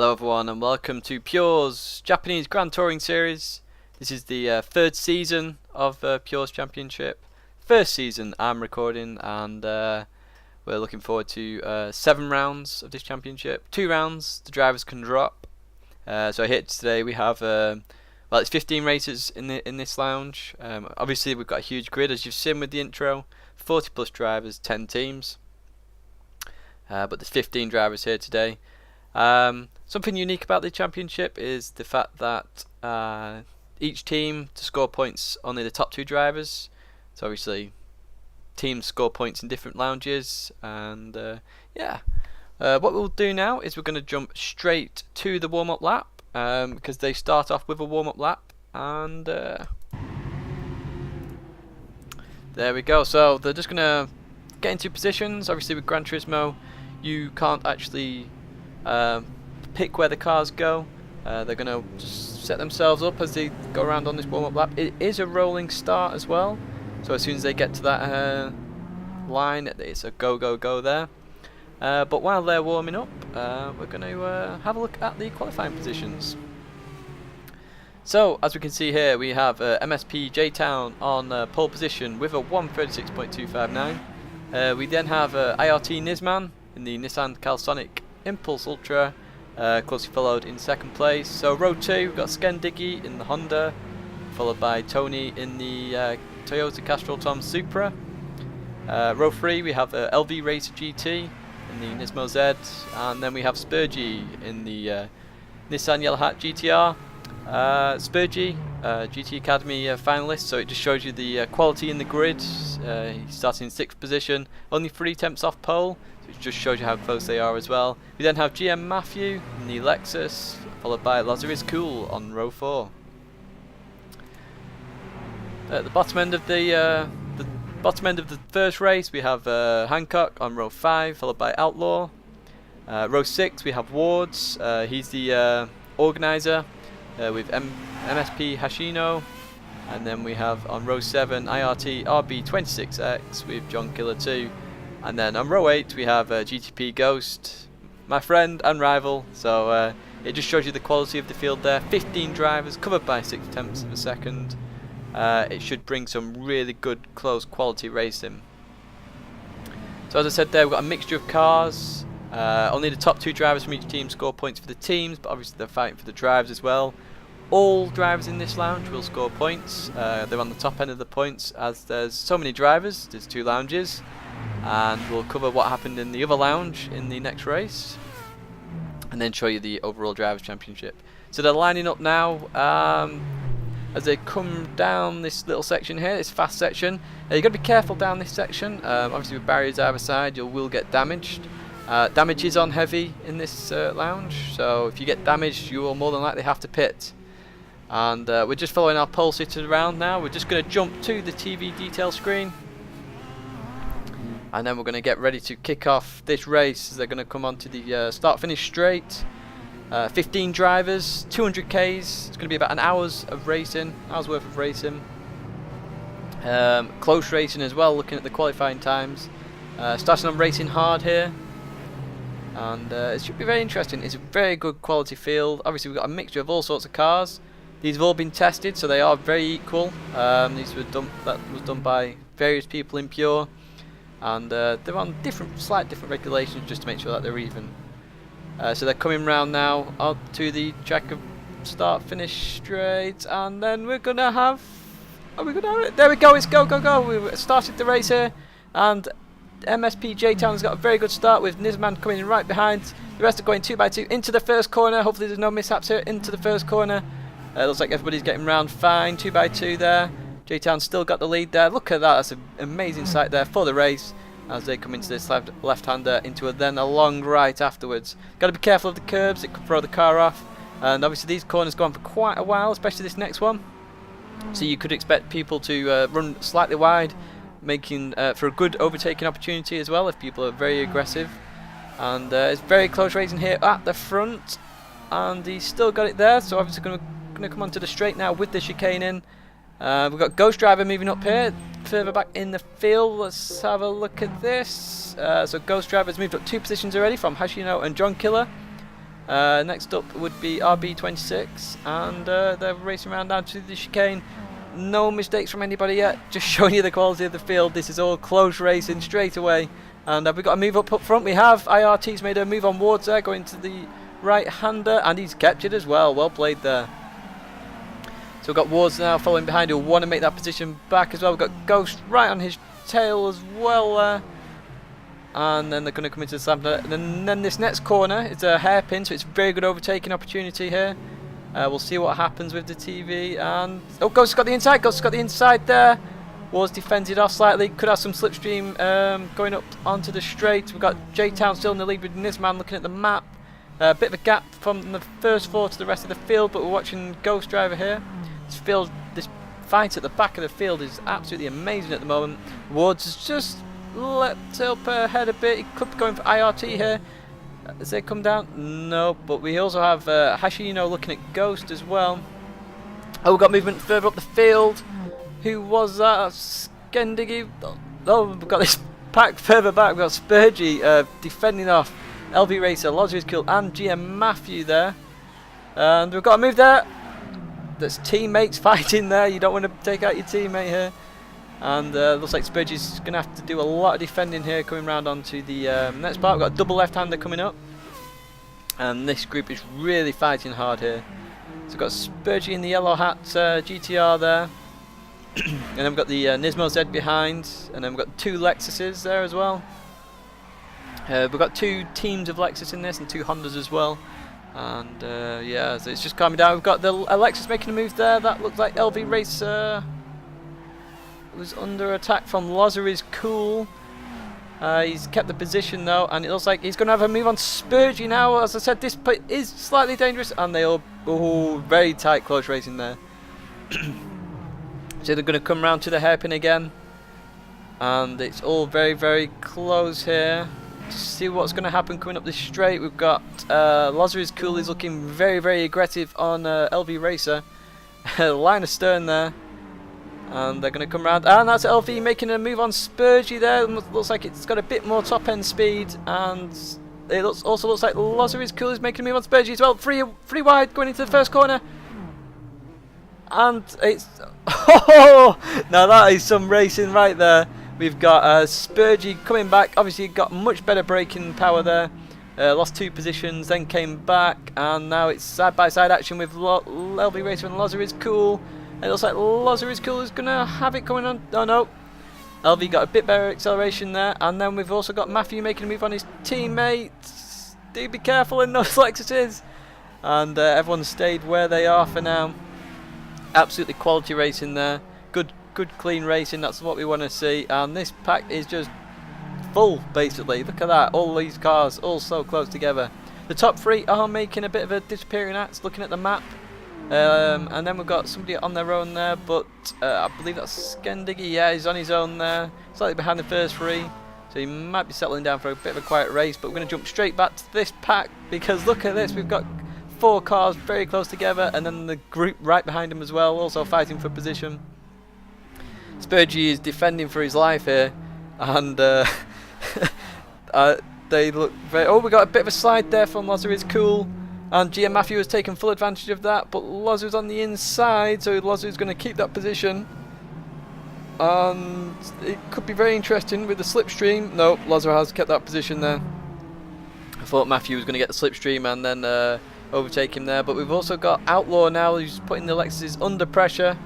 Hello everyone and welcome to Pure's Japanese Grand Touring Series. This is the third season of Pure's Championship. First season I'm recording, and we're looking forward to 7 rounds of this championship. 2 rounds the drivers can drop. So here today we have it's 15 racers in this lounge. Obviously we've got a huge grid as you've seen with the intro. 40 plus drivers, 10 teams. But there's 15 drivers here today. Something unique about the championship is the fact that each team to score points, only the top 2 drivers. So obviously teams score points in different lounges, and what we'll do now is we're going to jump straight to the warm-up lap, because they start off with a warm-up lap, and there we go. So they're just going to get into positions. Obviously with Gran Turismo you can't actually pick where the cars go. They're going to just set themselves up as they go around on this warm-up lap. It is a rolling start as well, so as soon as they get to that line, it's a go go go there. But while they're warming up, we're going to have a look at the qualifying positions. So as we can see here, we have MSP J-Town on pole position with a 1:36.259. We then have IRT Nisman in the Nissan Calisonic Impulse Ultra, closely followed in second place. So row 2 we've got Diggy in the Honda, followed by Tony in the Toyota Castrol Tom Supra. Row 3 we have LV Racer GT in the Nismo Z, and then we have Spurgy in the Nissan Yellow Hat GTR. Spurgy, GT Academy finalist, so it just shows you the quality in the grid. He's starting in 6th position, only 3 attempts off pole, so it just shows you how close they are as well. We then have GM Matthew in the Lexus, followed by Lazarus Cool on row 4. At the bottom end of the first race we have Hancock on row 5, followed by Outlaw. Row 6 we have Wards, he's the organizer, with MSP Hashino, and then we have on row 7 IRT RB26X with John Killer 2, and then on row 8 we have GTP Ghost, my friend and rival. So it just shows you the quality of the field there. 15 drivers covered by 0.6 of a second. It should bring some really good close quality racing. So as I said there, we've got a mixture of cars. Only the top 2 drivers from each team score points for the teams, but obviously they're fighting for the drivers as well. All drivers in this lounge will score points. They're on the top end of the points as there's so many drivers. There's 2 lounges, and we'll cover what happened in the other lounge in the next race, and then show you the overall drivers championship. So they're lining up now as they come down this little section here, this fast section. You've got to be careful down this section. Obviously with barriers either side you will get damaged. Damage is on heavy in this lounge, so if you get damaged you will more than likely have to pit. And we're just following our pole sitters around now. We're just going to jump to the TV detail screen, and then we're going to get ready to kick off this race. They're going to come onto the start finish straight. 15 drivers, 200 Ks. It's going to be about an hour's worth of racing. Close racing as well, looking at the qualifying times. Starting on racing hard here, and it should be very interesting. It's a very good quality field. Obviously we've got a mixture of all sorts of cars. These have all been tested, so they are very equal. That was done by various people in Pure, and they're on slight different regulations just to make sure that they're even. So they're coming round now up to the track of start finish straight, and then we're gonna have. There we go! It's go go go! We started the race here, and MSP J-Town has got a very good start with Nisman coming in right behind. The rest are going 2 by 2 into the first corner. Hopefully there's no mishaps here into the first corner. Looks like everybody's getting round fine. 2 by 2 there. J-Town still got the lead there. Look at that. That's an amazing sight there for the race as they come into this left-hander into a long right afterwards. Got to be careful of the curbs. It could throw the car off. And obviously these corners go on for quite a while, especially this next one. So you could expect people to run slightly wide, making for a good overtaking opportunity as well if people are very aggressive. And it's very close racing here at the front, and he's still got it there. So obviously going to come onto the straight now with the chicane in. We've got Ghost Driver moving up here further back in the field. Let's have a look at this. So Ghost Driver's moved up 2 positions already from Hashino and John Killer. Next up would be RB26, and they're racing around down to the chicane. No mistakes from anybody yet, just showing you the quality of the field. This is all close racing straight away. And have we got a move up front? We have. IRT's made a move on Wards there, going to the right-hander, and he's kept it as well. Well played there. So we've got Wards now following behind, who want to make that position back as well. We've got Ghost right on his tail as well there. And then they're going to come into the slammer. And then this next corner is a hairpin, so it's a very good overtaking opportunity here. We'll see what happens with the TV. And oh, Ghost has got the inside. Ghost has got the inside there. Wards defends it off slightly. Could have some slipstream going up onto the straight. We've got J-Town still in the lead with Nisman looking at the map. A bit of a gap from the first four to the rest of the field, but we're watching Ghost Driver here. This fight at the back of the field is absolutely amazing at the moment. Wards has just leapt up ahead a bit. He could be going for IRT here. As they come down? No, but we also have Hashino looking at Ghost as well. Oh, we've got movement further up the field. Who was that? Skendiggy. Oh, we've got this pack further back. We've got Spurgy defending off LV Racer, Lozer is cool, and GM Matthew there. And we've got a move there. There's teammates fighting there. You don't want to take out your teammate here. And looks like Spurgy's going to have to do a lot of defending here, coming round onto the next part. We've got a double left-hander coming up. And this group is really fighting hard here. So we've got Spurgy in the yellow hat GTR there. And then we've got the Nismo Z behind, and then we've got two Lexuses there as well. We've got two teams of Lexus in this and two Hondas as well. And yeah, so it's just calming down. We've got the Lexus making a move there. That looks like LV Racer was under attack from Lozer is cool. He's kept the position though, and it looks like he's going to have a move on Spurgy now. As I said, this is slightly dangerous, and they all very tight close racing there. So they're going to come round to the hairpin again, and it's all very, very close here. To see what's going to happen coming up this straight. We've got Lozer is cool. He's looking very, very aggressive on LV Racer. Line of stern there, and they're going to come round. And that's LV making a move on Spurgy there. Looks like it's got a bit more top end speed, and it also looks like Lozer is cool. He's making a move on Spurgy as well. Free wide going into the first corner. And it's oh, now that is some racing right there. We've got Spurgy coming back. Obviously got much better braking power there. Lost two positions, then came back, and now it's side by side action with LV Racer and Lozer is cool. It looks like Lozer is cool is gonna have it going on. Oh no, LV got a bit better acceleration there, and then we've also got Matthew making a move on his teammates. Do be careful in those Lexuses. And everyone stayed where they are for now. Absolutely quality racing there. Good clean racing, that's what we want to see. And this pack is just full basically. Look at that, all these cars all so close together. The top three are making a bit of a disappearing act looking at the map. And then we've got somebody on their own there, but I believe that's Skendiggy. Yeah, he's on his own there, slightly behind the first three, so he might be settling down for a bit of a quiet race. But we're going to jump straight back to this pack, because look at this, we've got four cars very close together, and then the group right behind him as well, also fighting for position. Spurgy is defending for his life here, and they look very... Oh, we got a bit of a slide there from Lozer is cool, and GM Matthew has taken full advantage of that, but Lozer's on the inside, so Lozer's going to keep that position. And it could be very interesting with the slipstream. No, Lozer has kept that position there. I thought Matthew was going to get the slipstream and then overtake him there, but we've also got Outlaw now who's putting the Lexuses under pressure.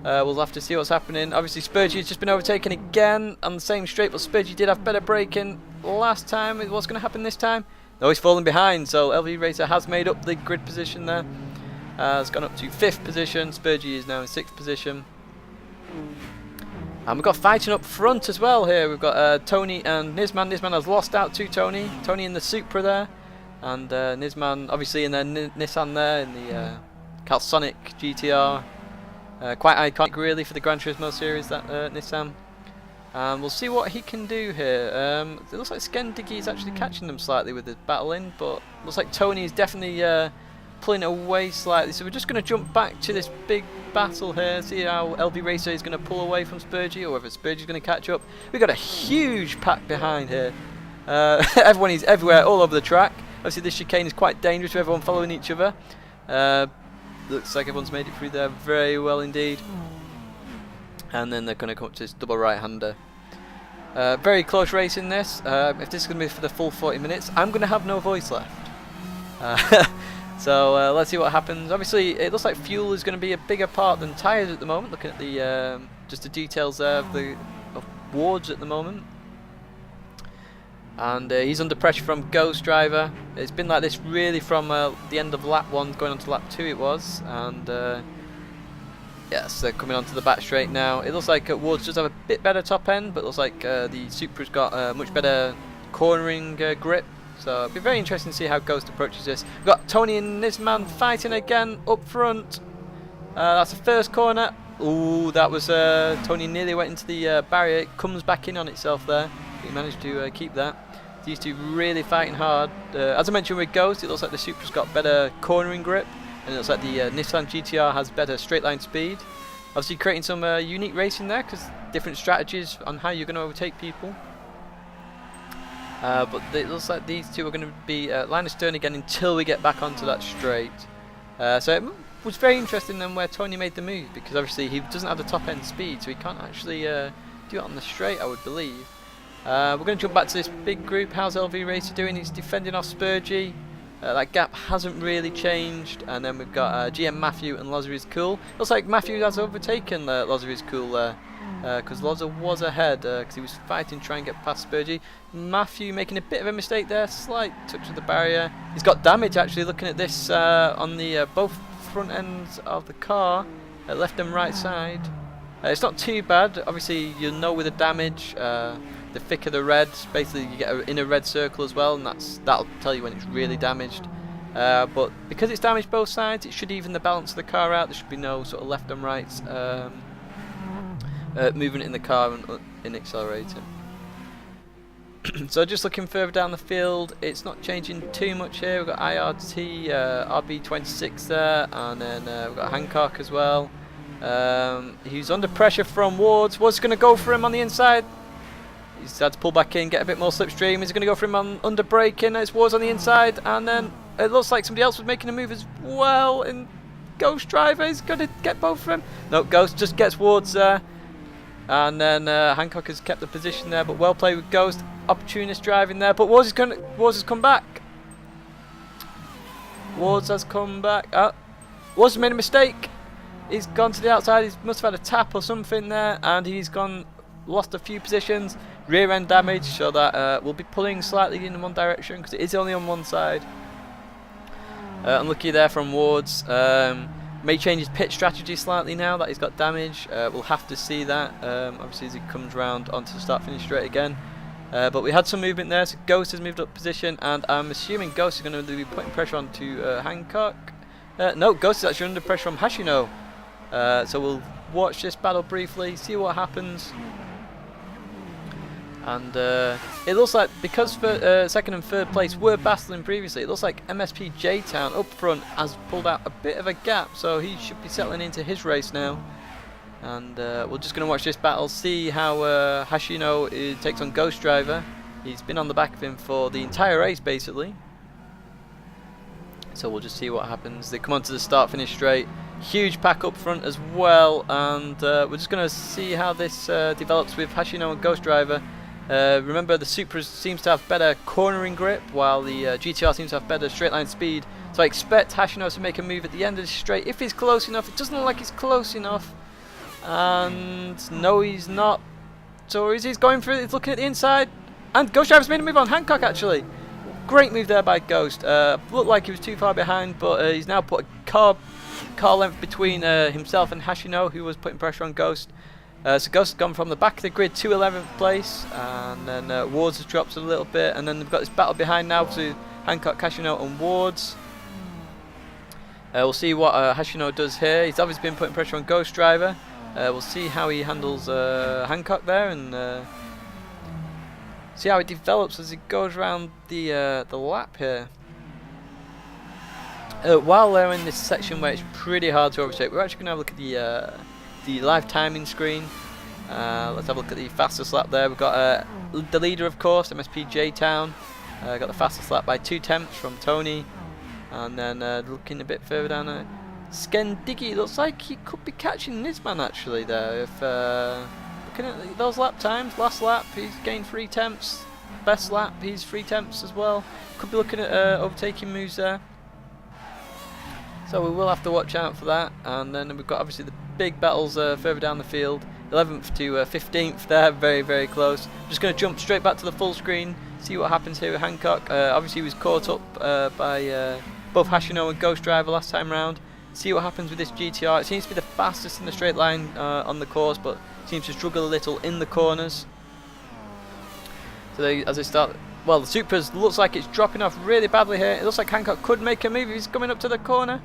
We'll have to see what's happening. Obviously Spurgy has just been overtaken again on the same straight, but Spurgy did have better braking last time. What's going to happen this time? No, he's falling behind, so LV Racer has made up the grid position there. It's gone up to 5th position. Spurgy is now in 6th position. And we've got fighting up front as well here. We've got Tony and Nisman. Nisman has lost out to Tony. Tony in the Supra there. And Nisman obviously in their Nissan there, in the Calsonic GTR. Quite iconic really for the Gran Turismo series, that Nissan. We'll see what he can do here. It looks like Skendiggy is actually catching them slightly with the battling, but looks like Tony is definitely pulling away slightly. So we're just going to jump back to this big battle here, see how LV Racer is going to pull away from Spurgy, or whether Spurgy's going to catch up. We've got a huge pack behind here. Everyone is everywhere, all over the track. Obviously this chicane is quite dangerous with everyone following each other. Looks like everyone's made it through there very well indeed. And then they're going to come up to this double right-hander. Very close race in this. If this is going to be for the full 40 minutes, I'm going to have no voice left. So let's see what happens. Obviously, it looks like fuel is going to be a bigger part than tyres at the moment. Looking at the just the details there of Ward's at the moment. And he's under pressure from Ghost Driver. It's been like this really from the end of lap 1 going on to lap 2 it was. And yes, they're coming onto the back straight now. It looks like Ward's does have a bit better top end, but it looks like the Supra's got much better cornering grip. So it'll be very interesting to see how Ghost approaches this. We've got Tony and this man fighting again up front. That's the first corner. Ooh, that was Tony nearly went into the barrier. It comes back in on itself there. He managed to keep that. These two really fighting hard. As I mentioned with Ghost, it looks like the Supra's got better cornering grip, and it looks like the Nissan GTR has better straight line speed. Obviously creating some unique racing there, because different strategies on how you're going to overtake people. But it looks like these two are going to be line astern again until we get back onto that straight. So it was very interesting then where Tony made the move, because obviously he doesn't have the top end speed, so he can't actually do it on the straight, I would believe. We're going to jump back to this big group. How's LV Racer doing? He's defending off Spurgey. That gap hasn't really changed. And then we've got GM Matthew and Loza is Cool. Looks like Matthew has overtaken Loza is Cool there. Because Loza was ahead because he was fighting to try and get past Spurgey. Matthew making a bit of a mistake there, slight touch of the barrier. He's got damage actually, looking at this on the both front ends of the car, left and right side. It's not too bad. Obviously you'll know with the damage, the thicker the red, basically you get an inner red circle as well, and that'll tell you when it's really damaged. But because it's damaged both sides, it should even the balance of the car out. There should be no sort of left and right movement in the car and in accelerating. So just looking further down the field, it's not changing too much here. We've got IRT, RB26 there, and then we've got Hancock as well. He's under pressure from Wards. Ward's going to go for him on the inside. He's had to pull back in, get a bit more slipstream. He's going to go for him on under braking. It's Wards on the inside, and then it looks like somebody else was making a move as well. And Ghost Driver is going to get both of them. No, Ghost just gets Wards there. And then Hancock has kept the position there, but well played with Ghost. Opportunist driving there, but Wards has come back. Wards has come back. Wards made a mistake. He's gone to the outside. He must have had a tap or something there, and he's lost a few positions. Rear end damage, so that we'll be pulling slightly in one direction because it is only on one side. Unlucky there from Wards. May change his pit strategy slightly now that he's got damage. We'll have to see that obviously as he comes round onto the start finish straight again. But we had some movement there, so Ghost has moved up position, and I'm assuming Ghost is going to be putting pressure onto Hancock. No, Ghost is actually under pressure from Hashino. So we'll watch this battle briefly, see what happens. And it looks like, because second and third place were battling previously, it looks like MSP J-Town up front has pulled out a bit of a gap, so he should be settling into his race now. And we're just going to watch this battle, see how Hashino takes on Ghost Driver. He's been on the back of him for the entire race basically. So we'll just see what happens. They come onto the start finish straight. Huge pack up front as well, and we're just going to see how this develops with Hashino and Ghost Driver. Remember, the Supra seems to have better cornering grip, while the GTR seems to have better straight line speed. So I expect Hashino to make a move at the end of the straight if he's close enough. It doesn't look like he's close enough, and no, he's not. So he's going for it. He's looking at the inside, and Ghost Driver's made a move on Hancock actually. Great move there by Ghost. Looked like he was too far behind, but he's now put a car length between himself and Hashino, who was putting pressure on Ghost. So Ghost has gone from the back of the grid to 11th place, and then Wards has dropped a little bit, and then they've got this battle behind now to Hancock, Hashino and Wards. We'll see what Hashino does here. He's obviously been putting pressure on Ghost Driver. We'll see how he handles Hancock there, and see how it develops as he goes around the lap here. While they're in this section where it's pretty hard to overtake, we're actually going to have a look at the live timing screen. Let's have a look at the fastest lap there. We've got the leader, of course, MSP J-Town. Got the fastest lap by 2 tenths from Tony. And then looking a bit further down there, Tidgney looks like he could be catching this man actually there. If looking at those lap times, last lap he's gained 3 tenths, best lap he's 3 tenths as well. Could be looking at overtaking moves there. So we will have to watch out for that. And then we've got obviously the big battles further down the field. 11th to 15th there, very, very close. Just going to jump straight back to the full screen, see what happens here with Hancock. Obviously he was caught up by both Hashino and Ghost Driver last time round. See what happens with this GTR. It seems to be the fastest in the straight line on the course, but seems to struggle a little in the corners. So as they start, well, the Supras looks like it's dropping off really badly here. It looks like Hancock could make a move if he's coming up to the corner.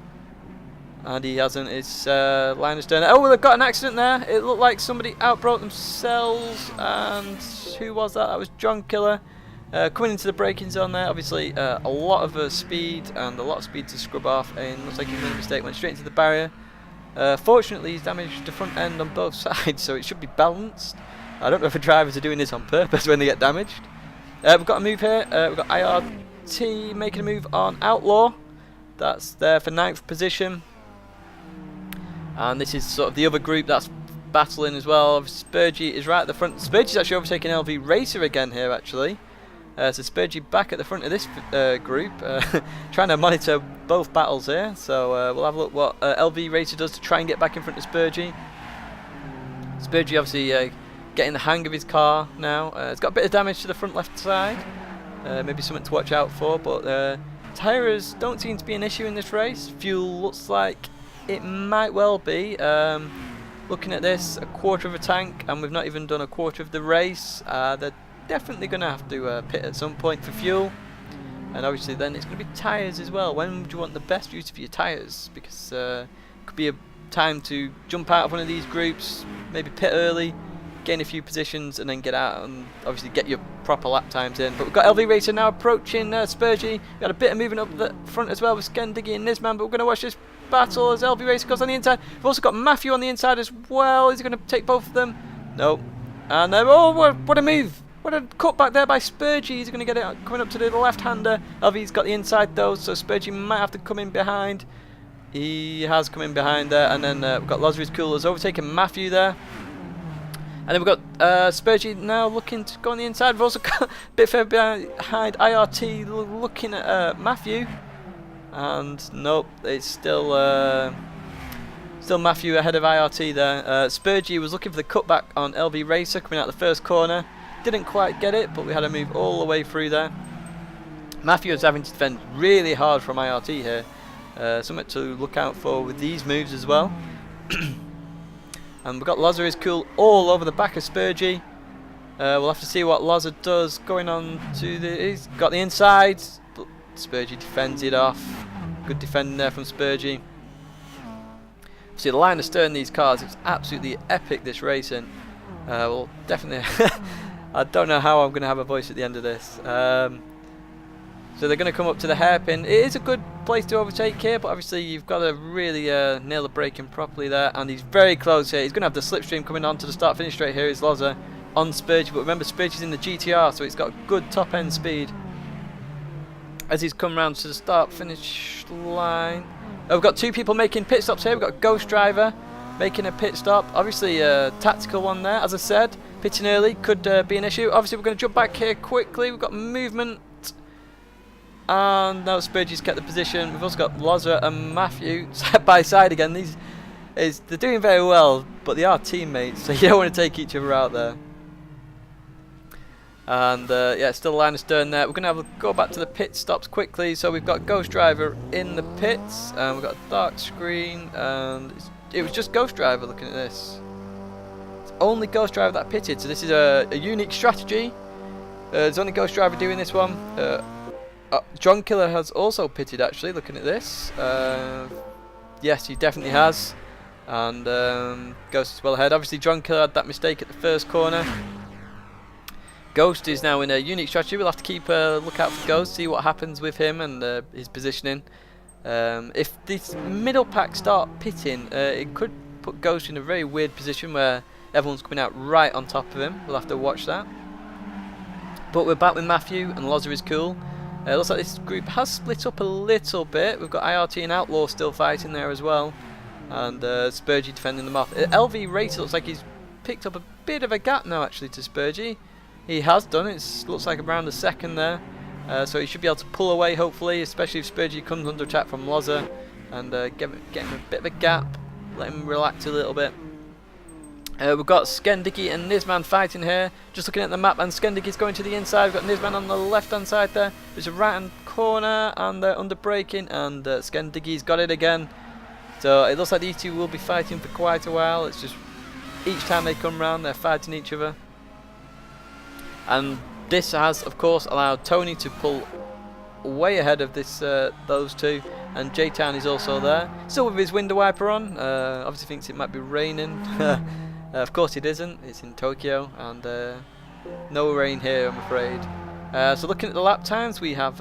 And he hasn't. It's Linus Turner. Oh, they've got an accident there. It looked like somebody outbroke themselves. And who was that? That was John Killer. Coming into the braking zone there. Obviously, a lot of speed and a lot of speed to scrub off. And looks like he made a mistake. Went straight into the barrier. Fortunately, he's damaged the front end on both sides, so it should be balanced. I don't know if the drivers are doing this on purpose when they get damaged. We've got a move here. We've got IRT making a move on Outlaw. That's there for 9th position. And this is sort of the other group that's battling as well. Spurgey is right at the front. Spurgey's actually overtaking LV Racer again here, actually. So Spurgey back at the front of this group, trying to monitor both battles here. So we'll have a look what LV Racer does to try and get back in front of Spurgey. Spurgey obviously getting the hang of his car now. It's got a bit of damage to the front left side. Maybe something to watch out for, but tyres don't seem to be an issue in this race. Fuel looks like it might well be. Looking at this, a quarter of a tank, and we've not even done a quarter of the race. They're definitely going to have to pit at some point for fuel. And obviously then it's going to be tyres as well. When would you want the best use of your tyres? Because it could be a time to jump out of one of these groups, maybe pit early, gain a few positions, and then get out and obviously get your proper lap times in. But we've got LV Racer now approaching Spurgey. We've got a bit of moving up the front as well with Tidgney and Nisman, but we're going to watch this battle as LV Racer goes on the inside. We've also got Matthew on the inside as well. Is he going to take both of them? No. And oh, what a move! What a cut back there by Spurgey. He's going to get it coming up to the left-hander. LV's got the inside though, so Spurgey might have to come in behind. He has come in behind there, and then we've got Lazarus Coolers overtaking Matthew there. And then we've got Spurgey now looking to go on the inside. We've also got a bit further behind IRT looking at Matthew. And nope, it's still Matthew ahead of IRT there. Spurgey was looking for the cutback on LV Racer coming out the first corner. Didn't quite get it, but we had to move all the way through there. Matthew is having to defend really hard from IRT here. Something to look out for with these moves as well. And we've got Lazar is cool all over the back of Spurgey. We'll have to see what Lazar does going on to the... He's got the inside, but Spurgey defends it off. Good defending there from Spurgey. See the line astern these cars, it's absolutely epic this racing. Well, definitely... I don't know how I'm going to have a voice at the end of this. So they're going to come up to the hairpin. It is a good place to overtake here, but obviously you've got to really nail the braking properly there. And he's very close here. He's going to have the slipstream coming on to the start-finish straight here. Is Loza on Spurgey, but remember Spurgey's in the GTR, so it's got good top-end speed. As he's come round to the start-finish line. We've got two people making pit stops here. We've got Ghost Driver making a pit stop. Obviously a tactical one there. As I said, pitting early could be an issue. Obviously we're going to jump back here quickly. We've got movement. And now Spurgey's kept the position. We've also got Loza and Matthew side by side again. They're doing very well, but they are teammates, so you don't want to take each other out there. And yeah, still line astern there. We're going to go back to the pit stops quickly. So we've got Ghost Driver in the pits, and we've got a dark screen, and it was just Ghost Driver looking at this. It's only Ghost Driver that pitted, so this is a unique strategy. There's only Ghost Driver doing this one. John Killer has also pitted actually, looking at this. Yes, he definitely has. And Ghost is well ahead. Obviously John Killer had that mistake at the first corner. Ghost is now in a unique strategy. We'll have to keep a lookout for Ghost, see what happens with him and his positioning. If this middle pack start pitting, it could put Ghost in a very weird position where everyone's coming out right on top of him. We'll have to watch that. But we're back with Matthew, and Loza is cool. It looks like this group has split up a little bit. We've got IRT and Outlaw still fighting there as well, and Spurgy defending them off. LV Racer looks like he's picked up a bit of a gap now actually to Spurgy. He has done it. Looks like around a second there. So he should be able to pull away hopefully, especially if Spurgy comes under attack from Loza, and get him a bit of a gap, let him relax a little bit. We've got Skendiki and Nizman fighting here. Just looking at the map, and Skendiki's going to the inside. We've got Nizman on the left hand side there. There's a right hand corner, and they're under braking, and Skendiki's got it again. So it looks like these two will be fighting for quite a while. It's just each time they come round, they're fighting each other. And this has, of course, allowed Tony to pull way ahead of this those two. And J-Town is also there, still with his window wiper on. Obviously thinks it might be raining. Of course it isn't, it's in Tokyo, and no rain here I'm afraid. So looking at the lap times, we have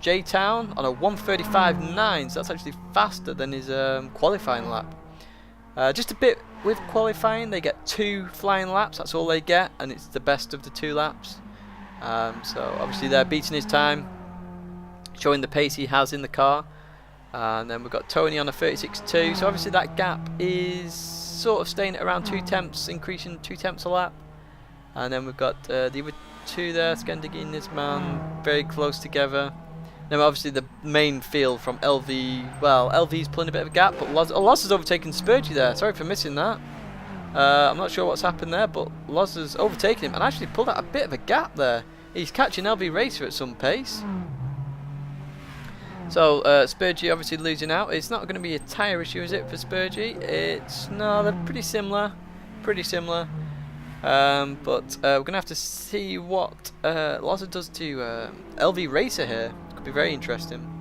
J-Town on a 1:35.9, so that's actually faster than his qualifying lap. Just a bit with qualifying, they get 2 flying laps, that's all they get, and it's the best of the 2 laps. So obviously they're beating his time, showing the pace he has in the car. And then we've got Tony on a 36.2, so obviously that gap is sort of staying at around 2 tenths, increasing 2 tenths a lap. And then we've got the other 2 there, Skendiki and Nizman, very close together. Then obviously the main field from LV, well, LV's pulling a bit of a gap, but Loz has overtaken Spurgy there. Sorry for missing that. I'm not sure what's happened there, but Loz has overtaken him and actually pulled out a bit of a gap there. He's catching LV Racer at some pace. So Spurgy obviously losing out. It's not going to be a tyre issue, is it, for Spurgy? No, they're pretty similar, but we're going to have to see what Loza does to LV Racer here. Could be very interesting.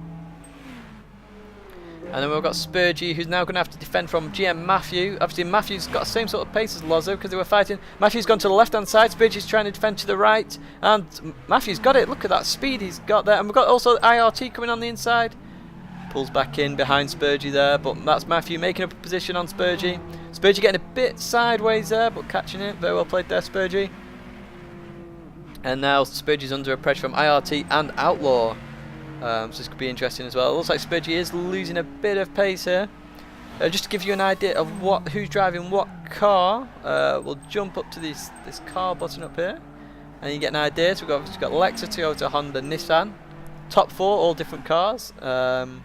And then we've got Spurgy, who's now going to have to defend from GM Matthew. Obviously Matthew's got the same sort of pace as Loza because they were fighting. Matthew's gone to the left hand side, Spurgy's trying to defend to the right, and Matthew's got it. Look at that speed he's got there. And we've got also IRT coming on the inside. Pulls back in behind Spurgy there, but that's Matthew making up a position on Spurgy. Spurgy getting a bit sideways there, but catching it. Very well played there, Spurgy. And now Spurgy's under a pressure from IRT and Outlaw. So this could be interesting as well. It looks like Spurgy is losing a bit of pace here. Just to give you an idea of who's driving what car, we'll jump up to this car button up here, and you get an idea. So we've got Lexus, Toyota, Honda, Nissan. Top 4, all different cars and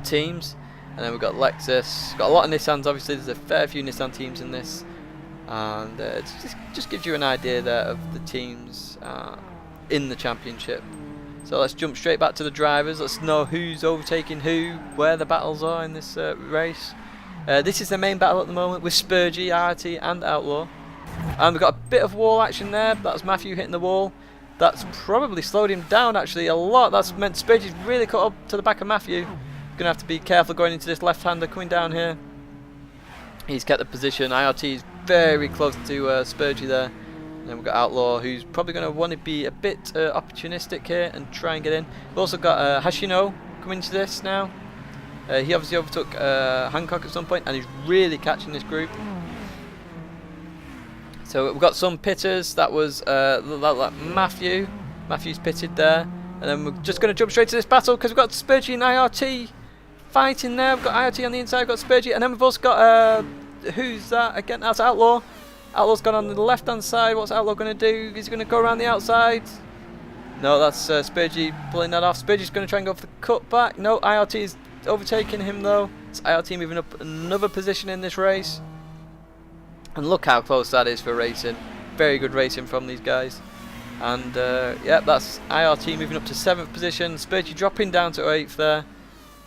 teams. And then we've got Lexus. Got a lot of Nissans. Obviously, there's a fair few Nissan teams in this, and it just gives you an idea there of the teams in the championship. So let's jump straight back to the drivers. Let's know who's overtaking who, where the battles are in this race. This is the main battle at the moment with Spurgy, RT and Outlaw. And we've got a bit of wall action there. That's Matthew hitting the wall. That's probably slowed him down actually a lot. That's meant Spurgy's really caught up to the back of Matthew. Going to have to be careful going into this left-hander coming down here. He's kept the position. IRT is very close to Spurgy there. And then we've got Outlaw, who's probably going to want to be a bit opportunistic here and try and get in. We've also got Hashino coming into this now. He obviously overtook Hancock at some point, and he's really catching this group. So we've got some pitters. That was Matthew. Matthew's pitted there. And then we're just going to jump straight to this battle because we've got Spurgy and IRT fighting there. We've got IRT on the inside, we've got Spurgy, and then we've also got who's that again? That's Outlaw. Outlaw's gone on the left hand side. What's Outlaw going to do? Is he going to go around the outside? No, that's Spurgy pulling that off. Spurgy's going to try and go for the cutback. No, IRT is overtaking him though. It's IRT moving up another position in this race. And look how close that is for racing. Very good racing from these guys. And yeah, that's IRT moving up to 7th position. Spurgy dropping down to 8th there.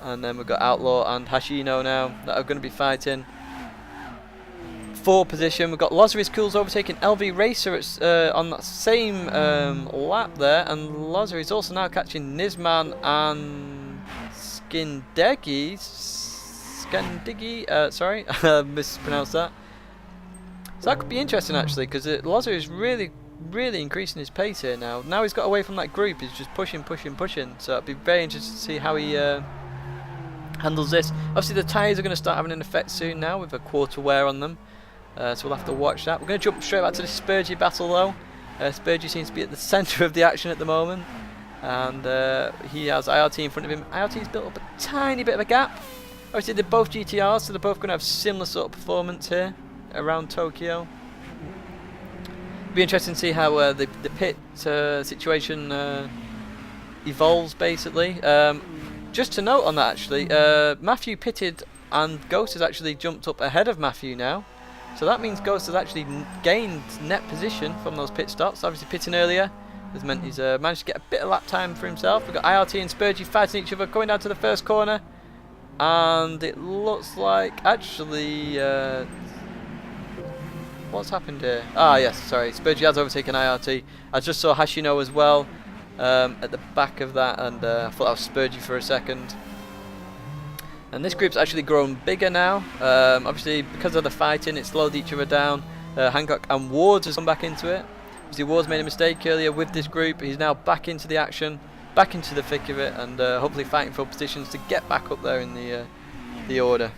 And then we've got Outlaw and Hashino now that are going to be fighting. 4th position, we've got Lazarus Cool's overtaking LV Racer on that same lap there, and Lazarus is also now catching Nizman and Skendiki. Sorry, I mispronounced that. So that could be interesting actually, because Lazarus is really increasing his pace here now. Now he's got away from that group, he's just pushing. So it'd be very interesting to see how he handles this. Obviously the tyres are going to start having an effect soon now with a quarter wear on them. So we'll have to watch that. We're going to jump straight back to the Spurgy battle though. Spurgey seems to be at the centre of the action at the moment, and he has IRT in front of him. IRT's built up a tiny bit of a gap. Obviously they're both GTRs, so they're both going to have similar sort of performance here around Tokyo. It'll be interesting to see how the pit situation evolves, basically. Just to note on that, actually, Matthew pitted and Ghost has actually jumped up ahead of Matthew now. So that means Ghost has actually gained net position from those pit stops. Obviously pitting earlier has meant he's managed to get a bit of lap time for himself. We've got IRT and Spurgey fighting each other, going down to the first corner. And it looks like, actually, what's happened here? Ah, yes, sorry. Spurgey has overtaken IRT. I just saw Hashino as well at the back of that, and I thought that was Spurgey for a second. And this group's actually grown bigger now. Obviously, because of the fighting, it slowed each other down. Hancock and Wards has come back into it. Obviously, Wards made a mistake earlier with this group. He's now back into the action, back into the thick of it, and hopefully fighting for positions to get back up there in the order.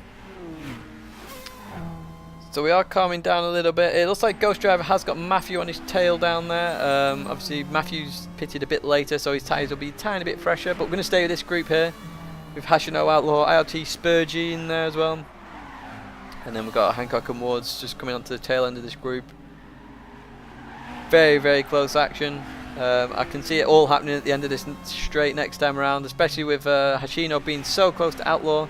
So we are calming down a little bit. It looks like Ghost Driver has got Matthew on his tail down there. Obviously Matthew's pitted a bit later, so his tyres will be a tiny bit fresher, but we're going to stay with this group here with Hashino, Outlaw, IRT, Spurgey in there as well. And then we've got Hancock and Wards just coming onto the tail end of this group. Very, very close action. I can see it all happening at the end of this straight next time around, especially with Hashino being so close to Outlaw.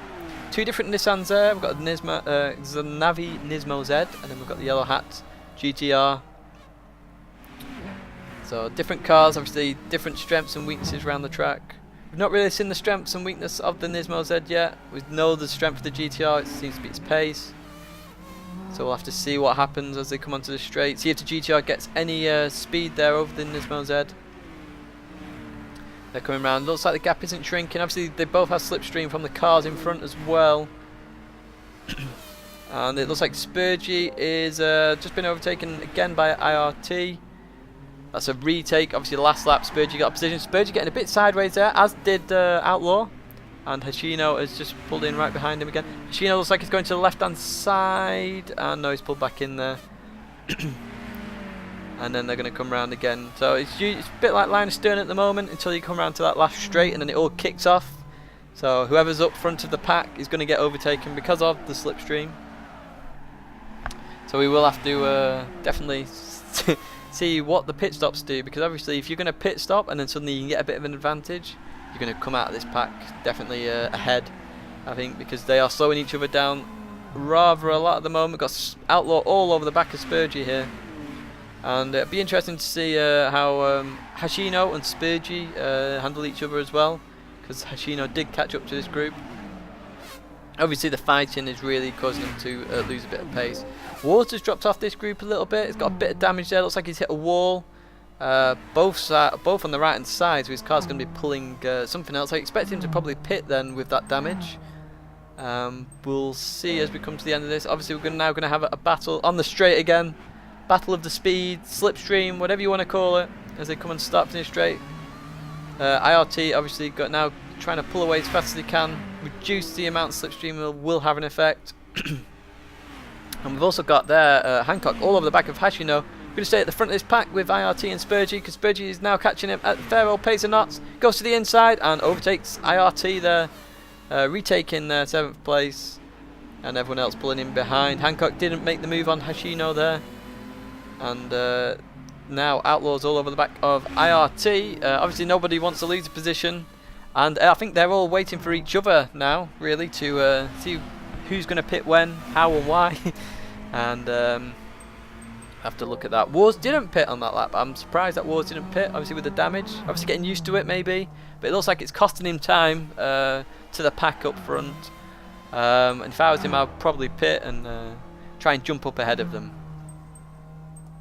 Two different Nissans there. We've got the Navi Nismo Z, and then we've got the yellow hat GTR. So different cars, obviously different strengths and weaknesses around the track. We've not really seen the strengths and weakness of the Nismo Z yet. We know the strength of the GTR, it seems to be its pace. So we'll have to see what happens as they come onto the straight. See if the GTR gets any speed there over the Nismo Z. They're coming around. Looks like the gap isn't shrinking. Obviously, they both have slipstream from the cars in front as well. And it looks like Spurgey is just been overtaken again by IRT. That's a retake. Obviously, the last lap, Spurgey got a position. Spurgey getting a bit sideways there, as did Outlaw. And Hashino has just pulled in right behind him again. Hashino looks like he's going to the left-hand side. And no, he's pulled back in there. And then they're going to come round again. So it's a bit like line of stern at the moment until you come round to that last straight, and then it all kicks off. So whoever's up front of the pack is going to get overtaken because of the slipstream. So we will have to definitely see what the pit stops do, because obviously if you're going to pit stop and then suddenly you can get a bit of an advantage, you're going to come out of this pack definitely ahead, I think, because they are slowing each other down rather a lot at the moment. We've got Outlaw all over the back of Spurgey here. And it'd be interesting to see how Hashino and Spurgey handle each other as well, because Hashino did catch up to this group. Obviously the fighting is really causing him to lose a bit of pace. Wards has dropped off this group a little bit. He's got a bit of damage there. Looks like he's hit a wall. Both on the right hand side, so his car's going to be pulling something else. I expect him to probably pit then with that damage. We'll see as we come to the end of this. Obviously we're now going to have a battle on the straight again. Battle of the speed, slipstream, whatever you want to call it, as they come and start finish straight. IRT obviously now trying to pull away as fast as they can, reduce the amount of slipstream will have an effect. And we've also got there Hancock all over the back of Hashino. We're going to stay at the front of this pack with IRT and Spurgey, because Spurgey is now catching him at a fair old pace of knots. Goes to the inside and overtakes IRT there, retaking 7th place, and everyone else pulling in behind. Hancock didn't make the move on Hashino there. And now Outlaw's all over the back of IRT. Obviously nobody wants to lose a position, and I think they're all waiting for each other now, really, to see who's going to pit when, how and why. And have to look at that. Wards didn't pit on that lap. I'm surprised that Wards didn't pit, obviously with the damage. Obviously getting used to it maybe, but it looks like it's costing him time to the pack up front. And if I was him, I'd probably pit and try and jump up ahead of them.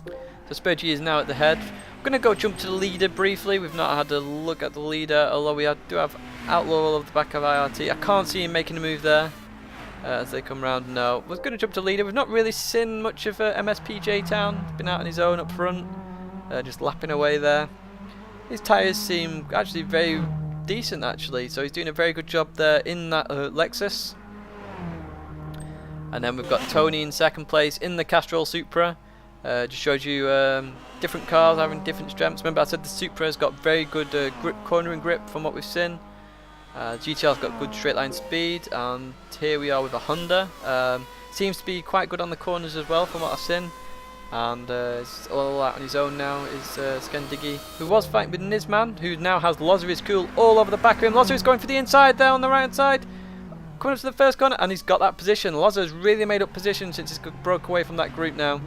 So Spurgey is now at the head. I'm going to go jump to the leader briefly. We've not had a look at the leader, although we do have Outlaw all over the back of IRT. I can't see him making a move there as they come round. No, we're going to jump to leader. We've not really seen much of MSPJ Town. He's been out on his own up front, just lapping away there. His tyres seem actually very decent actually, so he's doing a very good job there in that Lexus. And then we've got Tony in second place in the Castrol Supra. Just shows you different cars having different strengths. Remember I said the Supra's got very good grip, cornering grip from what we've seen. GTR's got good straight line speed, and here we are with a Honda. Seems to be quite good on the corners as well from what I've seen. And it's all out on his own now is Tidgney, who was fighting with Nisman, who now has Lazarus Cool all over the back of him. Lazarus going for the inside there on the right side, coming up to the first corner, and he's got that position. Lazarus really made up position since he's broke away from that group now.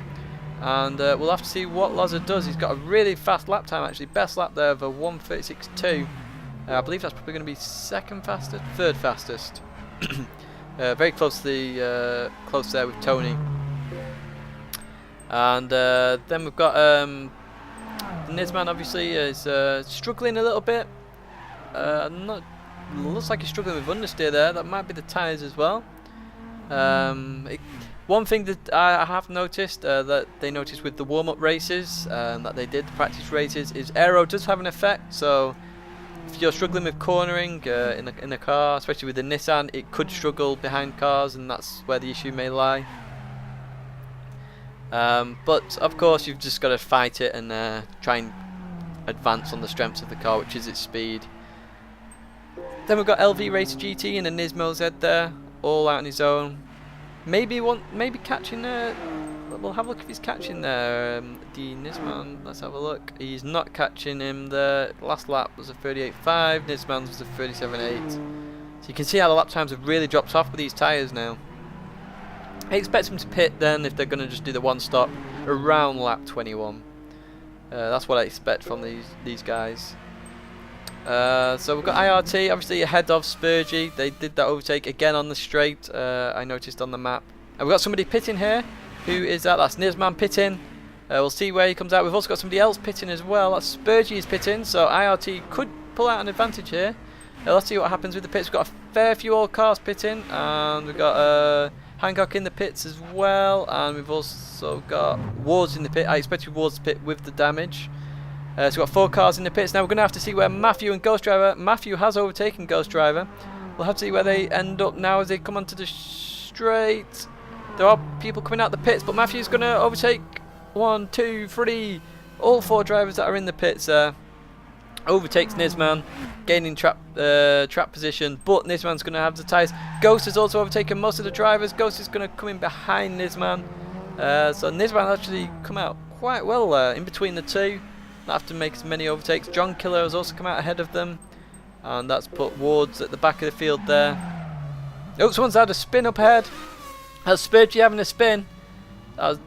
And we'll have to see what Lazarus does. He's got a really fast lap time actually, best lap there of a 1:36.2. I believe that's probably going to be third fastest. Very close to the close there with Tony. And then we've got Nisman obviously is struggling a little bit. Looks like he's struggling with understeer there. That might be the tyres as well. One thing that I have noticed that they noticed with the warm-up races that they did, the practice races, is aero does have an effect. So if you're struggling with cornering in a car, especially with the Nissan, it could struggle behind cars, and that's where the issue may lie. But of course you've just got to fight it and try and advance on the strengths of the car, which is its speed. Then we've got LV Racer GT and a Nismo Z there, all out on his own. Maybe catching there. We'll have a look if he's catching there. The Nisman, let's have a look. He's not catching him there. Last lap was a 38.5, Nisman's was a 37.8. So you can see how the lap times have really dropped off with these tyres now. I expect them to pit then if they're going to just do the one stop around lap 21. That's what I expect from these guys. So we've got IRT obviously ahead of Spurgy. They did that overtake again on the straight, I noticed on the map. And we've got somebody pitting here. Who is that? That's Nisman pitting. We'll see where he comes out. We've also got somebody else pitting as well. That's Spurgy is pitting, so IRT could pull out an advantage here. Let's see what happens with the pits. We've got a fair few old cars pitting, and we've got Hancock in the pits as well, and we've also got Wards in the pit. I expected Wards to pit with the damage. So we've got 4 cars in the pits. Now we're going to have to see where Matthew and Ghost Driver. Matthew has overtaken Ghost Driver. We'll have to see where they end up now as they come onto the straight. There are people coming out the pits, but Matthew's going to overtake 1, 2, 3, all 4 drivers that are in the pits there. Overtakes Nisman, gaining trap position, but Nisman's going to have the tyres. Ghost has also overtaken most of the drivers. Ghost is going to come in behind Nisman. So Nisman actually come out quite well in between the two. Not have to make as many overtakes. John Killer has also come out ahead of them, and that's put Wards at the back of the field there. Oh, someone's had a spin up ahead. That's Spurgy having a spin. That was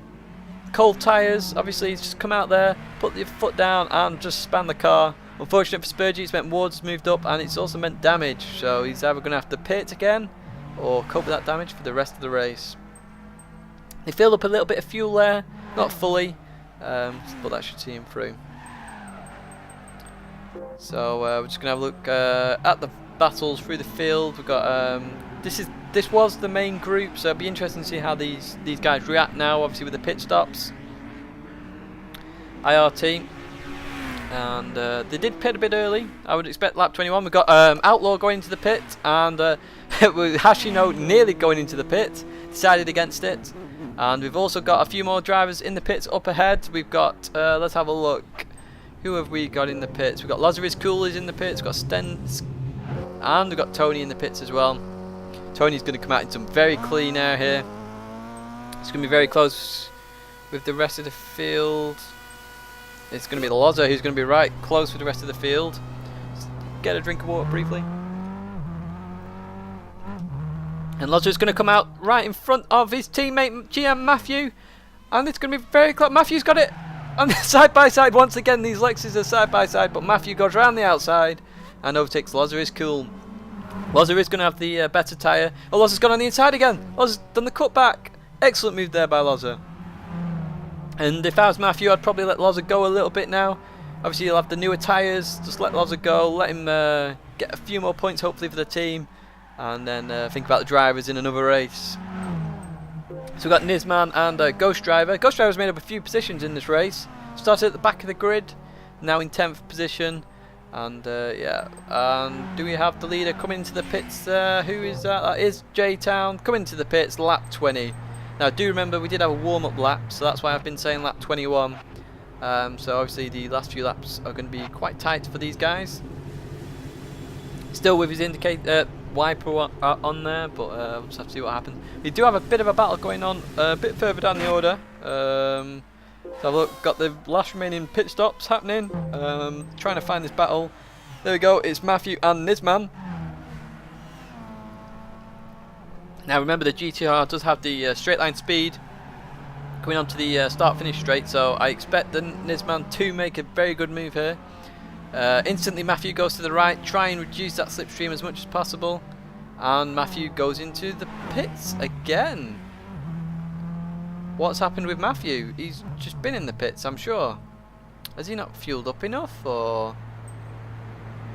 cold tyres. Obviously, he's just come out there, put the foot down, and just span the car. Unfortunate for Spurgy, it's meant Wards moved up, and it's also meant damage. So he's either going to have to pit again, or cope with that damage for the rest of the race. They filled up a little bit of fuel there, not fully, but that should see him through. So we're just going to have a look at the battles through the field. We've got this was the main group, so it'll be interesting to see how these guys react now. Obviously with the pit stops, IRT, and they did pit a bit early. I would expect lap 21. We've got Outlaw going into the pit, and Hashino nearly going into the pit, decided against it. And we've also got a few more drivers in the pits up ahead. We've got let's have a look. Who have we got in the pits? We've got Lazarus Cool is in the pits. We've got Stens, and we've got Tony in the pits as well. Tony's going to come out in some very clean air here. It's going to be very close with the rest of the field. It's going to be the Loza who's going to be right close with the rest of the field. Just get a drink of water briefly. And Loza's going to come out right in front of his teammate GM Matthew. And it's going to be very close. Matthew's got it. And side by side once again. These Lexus are side by side. But Matthew goes around the outside and overtakes Lazarus Cool. Loza is going to have the better tyre. Oh, Loza's gone on the inside again. Loza's done the cutback. Excellent move there by Loza. And if I was Matthew, I'd probably let Loza go a little bit now. Obviously, he'll have the newer tyres. Just let Loza go. Let him get a few more points, hopefully, for the team. And then think about the drivers in another race. So we've got Nisman and Ghost Driver. Ghost Driver's made up a few positions in this race. Started at the back of the grid. Now in 10th position. And yeah, and do we have the leader coming into the pits there? Who is that? That is J-Town coming into the pits, lap 20. Now do remember we did have a warm-up lap, so that's why I've been saying lap 21. So obviously the last few laps are going to be quite tight for these guys. Still with his indicator wiper on there, but we'll just have to see what happens. We do have a bit of a battle going on a bit further down the order. So look, got the last remaining pit stops happening. Trying to find this battle. There we go, it's Matthew and Nisman. Now remember the GTR does have the straight line speed coming onto the start finish straight, so I expect the Nisman to make a very good move here. Instantly Matthew goes to the right, try and reduce that slipstream as much as possible, and Matthew goes into the pits again. What's happened with Matthew? He's just been in the pits, I'm sure. Has he not fueled up enough, or?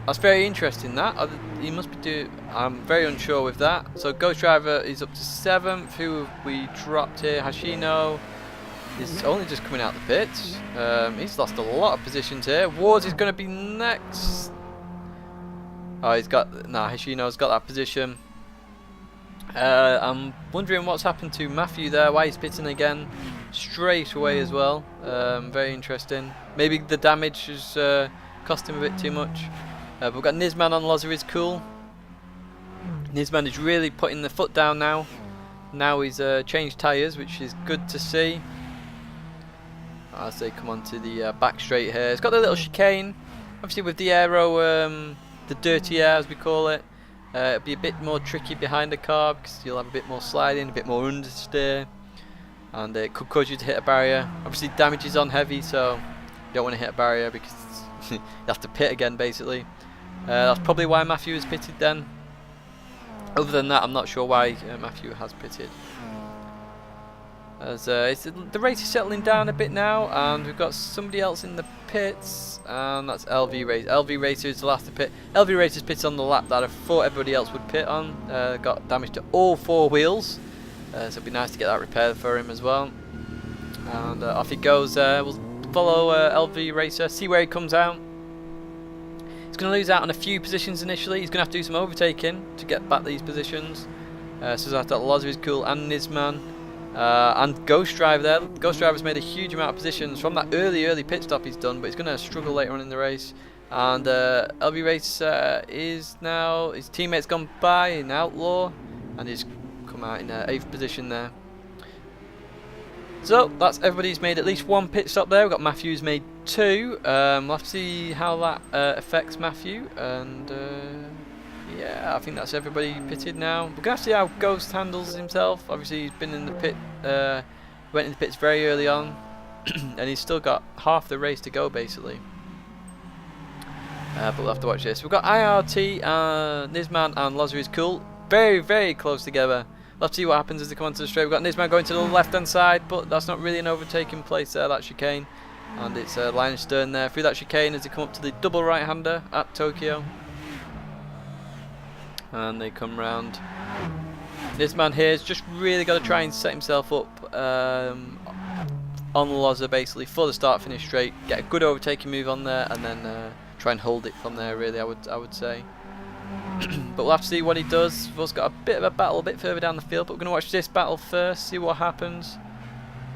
That's very interesting, that. He must be doing... I'm very unsure with that. So Ghost Driver is up to 7th. Who have we dropped here? Hashino is only just coming out the pits. He's lost a lot of positions here. Wards is going to be next. Oh, he's got... Nah, Hashino's got that position. I'm wondering what's happened to Matthew there. Why he's pitting again straight away as well. Very interesting. Maybe the damage has cost him a bit too much. But we've got Nisman on Loza is cool. Nisman is really putting the foot down now. Now he's changed tyres, which is good to see. As they come onto the back straight here. It's got the little chicane. Obviously with the aero, the dirty air as we call it. It'll be a bit more tricky behind the car because you'll have a bit more sliding, a bit more understeer. And it could cause you to hit a barrier. Obviously damage is on heavy, so you don't want to hit a barrier because you have to pit again basically. That's probably why Matthew is pitted then. Other than that, I'm not sure why Matthew has pitted. As the race is settling down a bit now, and we've got somebody else in the pits, and that's LV Racer. LV Racer is the last to pit. LV Racer's pitted on the lap that I thought everybody else would pit on. Got damage to all 4 wheels, so it'd be nice to get that repaired for him as well. And off he goes. We'll follow LV Racer, see where he comes out. He's going to lose out on a few positions initially. He's going to have to do some overtaking to get back these positions. So that's got Loza is cool and Nisman. And Ghost Driver there. Ghost Driver's made a huge amount of positions from that early pit stop he's done, but he's going to struggle later on in the race. And LV Race is now, his teammate's gone by in Outlaw, and he's come out in 8th position there. So that's everybody's made at least 1 pit stop there. We've got Matthew's made 2. We'll have to see how that affects Matthew. And yeah, I think that's everybody pitted now. We're going to see how Ghost handles himself. Obviously he's been in the pit, went in the pits very early on. And he's still got half the race to go basically. But we'll have to watch this. We've got IRT, Nisman and Loza is cool. Very close together. Let's see what happens as they come onto the straight. We've got Nisman going to the left hand side, but that's not really an overtaking place there, that chicane. And it's line stern there through that chicane as they come up to the double right hander at Tokyo. And they come round. Nisman here has just really got to try and set himself up on Loza basically for the start finish straight. Get a good overtaking move on there and then try and hold it from there really, I would say. But we'll have to see what he does. We've also got a bit of a battle a bit further down the field, but we're going to watch this battle first, see what happens.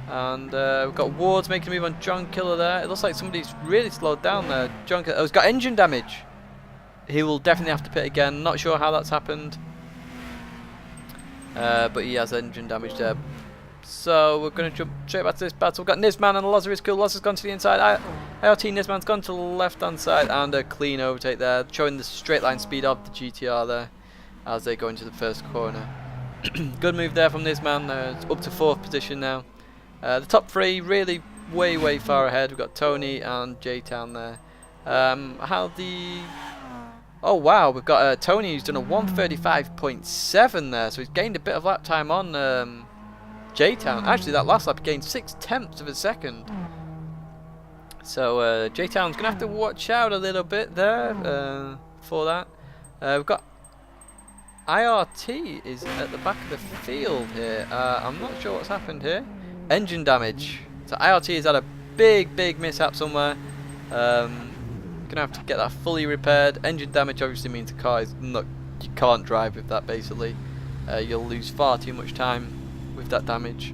And we've got Wards making a move on John Killer there. It looks like somebody's really slowed down there. John Killer, he's got engine damage. He will definitely have to pit again. Not sure how that's happened. But he has engine damage there. So we're going to jump straight back to this battle. We've got Nisman and Loza is cool. Loza's gone to the inside. IRT Nisman's gone to the left hand side, and a clean overtake there, showing the straight line speed of the GTR there as they go into the first corner. Good move there from Nisman. Up to 4th position now. The top 3 really way far ahead. We've got Tony and J-Town there. Oh wow, we've got Tony who's done a 135.7 there, so he's gained a bit of lap time on J-Town. Actually that last lap he gained 0.6 of a second. So J-Town's going to have to watch out a little bit there for that. We've got IRT is at the back of the field here. I'm not sure what's happened here. Engine damage. So IRT has had a big mishap somewhere. Gonna have to get that fully repaired. Engine damage obviously means the car is not, you can't drive with that basically. You'll lose far too much time with with that damage.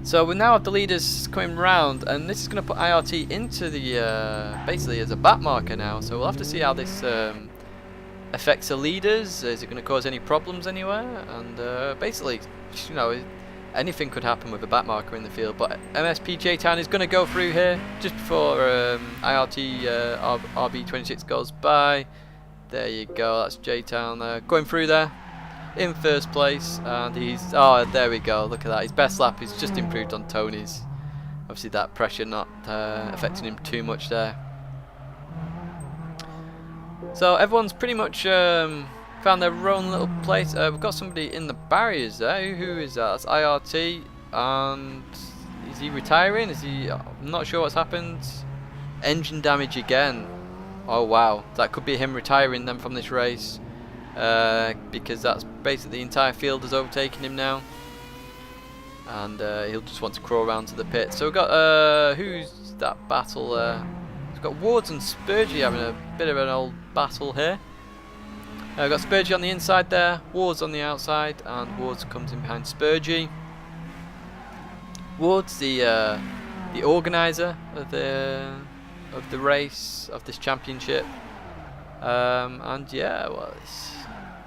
So we now have the leaders coming round, and this is going to put IRT into the basically as a back marker now. So we'll have to see how this affects the leaders. Is it going to cause any problems anywhere? And basically, you know, anything could happen with a back marker in the field. But MSP J-Town is going to go through here just before IRT RB26 goes by. There you go. That's J-Town going through there in first place, and he's there we go, look at that, his best lap is just improved on Tony's. Obviously that pressure not affecting him too much there. So everyone's pretty much found their own little place. We've got somebody in the barriers there. Who is that? That's IRT, and is he retiring? Is he? I'm not sure what's happened. Engine damage again. Oh wow, that could be him retiring then from this race. Because that's basically the entire field has overtaken him now, and he'll just want to crawl around to the pit. So we've got who's that battle? We've got Wards and Spurgey having a bit of an old battle here. We've got Spurgey on the inside there, Wards on the outside, and Wards comes in behind Spurgey. Wards the organizer of the race, of this championship, and yeah, well,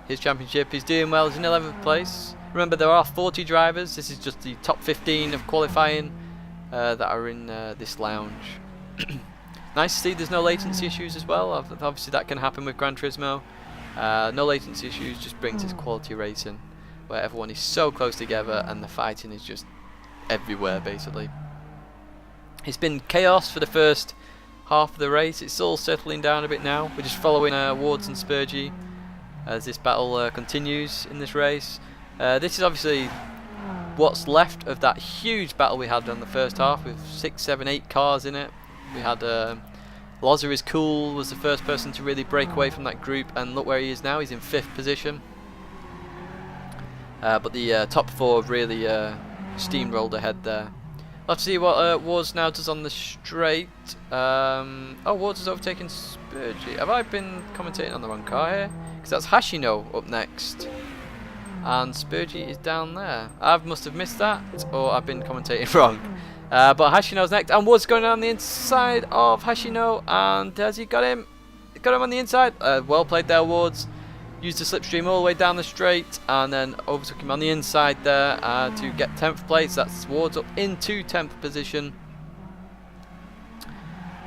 his championship is doing well. He's in 11th place. Remember, there are 40 drivers. This is just the top 15 of qualifying that are in this lounge. Nice to see there's no latency issues as well. Obviously that can happen with Gran Turismo. No latency issues just brings this quality racing, where everyone is so close together and the fighting is just everywhere basically. It's been chaos for the first half of the race. It's all settling down a bit now. We're just following Wards and Spurgey as this battle continues in this race. This is obviously what's left of that huge battle we had on the first half with 6, 7, 8 cars in it. We had Loza is cool, was the first person to really break away from that group, and look where he is now. He's in 5th position. But the top 4 have really steamrolled ahead there. We'll have to see what Wards now does on the straight. Oh, Wards has overtaken Spurgey. Have I been commentating on the wrong car here? Because that's Hashino up next, and Spurgey is down there. I must have missed that, or I've been commentating wrong. But Hashino's next, and Wards going down the inside of Hashino, and has he got him? Got him on the inside. Well played there, Wards. Used the slipstream all the way down the straight, and then overtook him on the inside there to get 10th place. That's Wards up into 10th position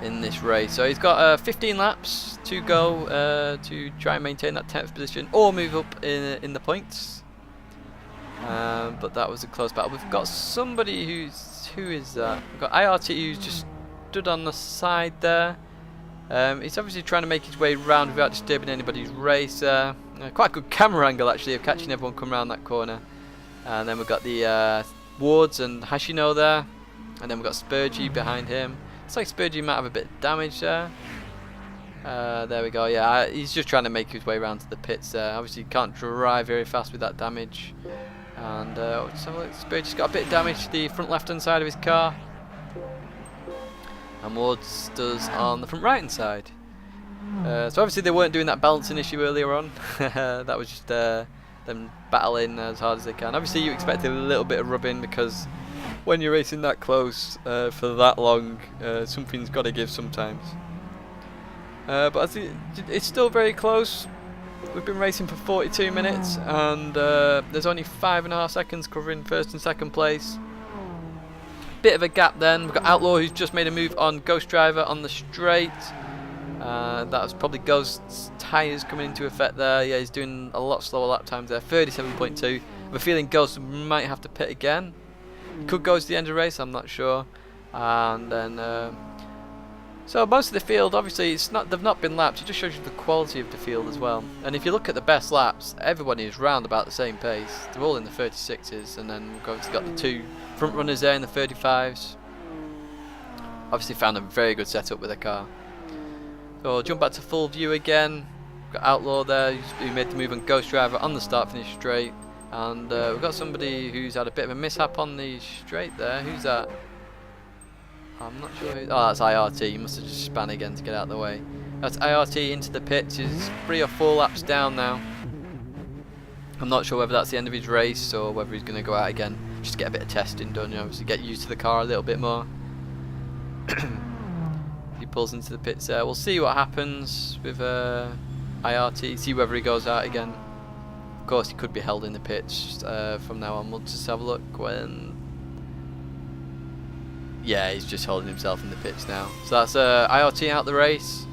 in this race. So he's got 15 laps to go to try and maintain that 10th position or move up in the points. But that was a close battle. We've got somebody who is that? We've got IRT who's just stood on the side there. He's obviously trying to make his way round without disturbing anybody's race. Quite a good camera angle actually of catching everyone come around that corner. And then we've got the Wards and Hashino there, and then we've got Spurgey behind him. Looks like Spurgey might have a bit of damage there. There we go. Yeah, he's just trying to make his way around to the pits there. Obviously he can't drive very fast with that damage. And so Spurgey's got a bit of damage to the front left hand side of his car, and Wards does on the front right hand side. So obviously they weren't doing that balancing issue earlier on. That was just them battling as hard as they can. Obviously you expect a little bit of rubbing, because when you're racing that close for that long, something's got to give sometimes. But I think it's still very close. We've been racing for 42 minutes, and there's only 5.5 seconds covering first and second place. Bit of a gap then. We've got Outlaw, who's just made a move on Ghost Driver on the straight. That was probably Ghost's tyres coming into effect there. Yeah, he's doing a lot slower lap times there, 37.2. I'm feeling Ghost might have to pit again. Could go to the end of the race, I'm not sure. And then so most of the field, obviously they've not been lapped. It just shows you the quality of the field as well. And if you look at the best laps, everybody is round about the same pace. They're all in the 36s, and then we've obviously got the 2 front runners there in the 35s. Obviously found a very good setup with the car. So I'll jump back to full view again. We've got Outlaw there, who made the move on Ghost Driver on the start finish straight. And we've got somebody who's had a bit of a mishap on the straight there. Who's that? I'm not sure who. Oh, that's IRT. He must have just span again to get out of the way. That's IRT into the pits. He's 3 or 4 laps down now. I'm not sure whether that's the end of his race or whether he's going to go out again, just get a bit of testing done, you know, obviously get used to the car a little bit more. He pulls into the pits there. We'll see what happens with IRT, see whether he goes out again. Of course, he could be held in the pits from now on. We'll just have a look when... Yeah, he's just holding himself in the pits now. So that's IRT out the race.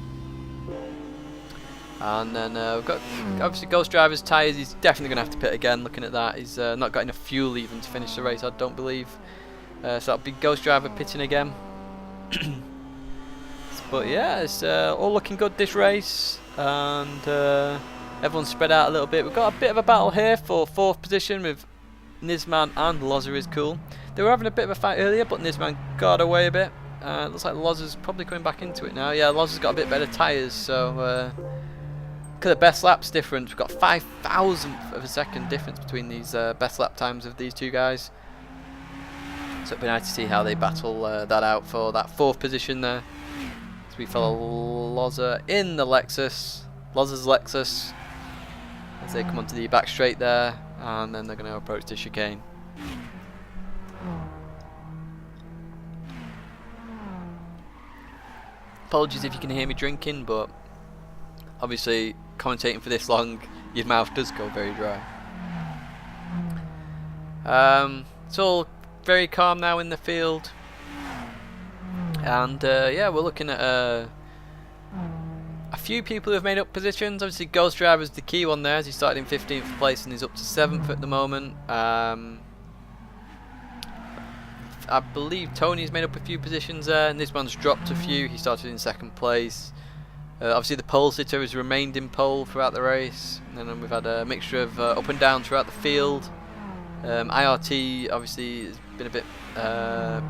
And then we've got obviously Ghost Driver's tyres. He's definitely going to have to pit again. Looking at that, he's not got enough fuel even to finish the race, I don't believe. So that'll be Ghost Driver pitting again. But yeah, it's all looking good this race, and everyone's spread out a little bit. We've got a bit of a battle here for 4th position with Nisman and Loza is cool. They were having a bit of a fight earlier, but Nisman got away a bit. Looks like Loza's probably coming back into it now. Yeah, Loza's got a bit better tyres, so look at the best laps difference. We've got 5,000th of a second difference between these best lap times of these two guys. So it'd be nice to see how they battle that out for that 4th position there. So we follow Loza in the Lexus, Loza's Lexus, as they come onto the back straight there, and then they're going to approach the chicane. Apologies if you can hear me drinking, but obviously commentating for this long, your mouth does go very dry. It's all very calm now in the field. And yeah, we're looking at a few people who have made up positions. Obviously Ghost Driver's the key one there, as he started in 15th place and he's up to 7th at the moment. I believe Tony's made up a few positions there, and this one's dropped a few. He started in 2nd place. Obviously the pole sitter has remained in pole throughout the race, and then we've had a mixture of up and down throughout the field. IRT obviously has been a bit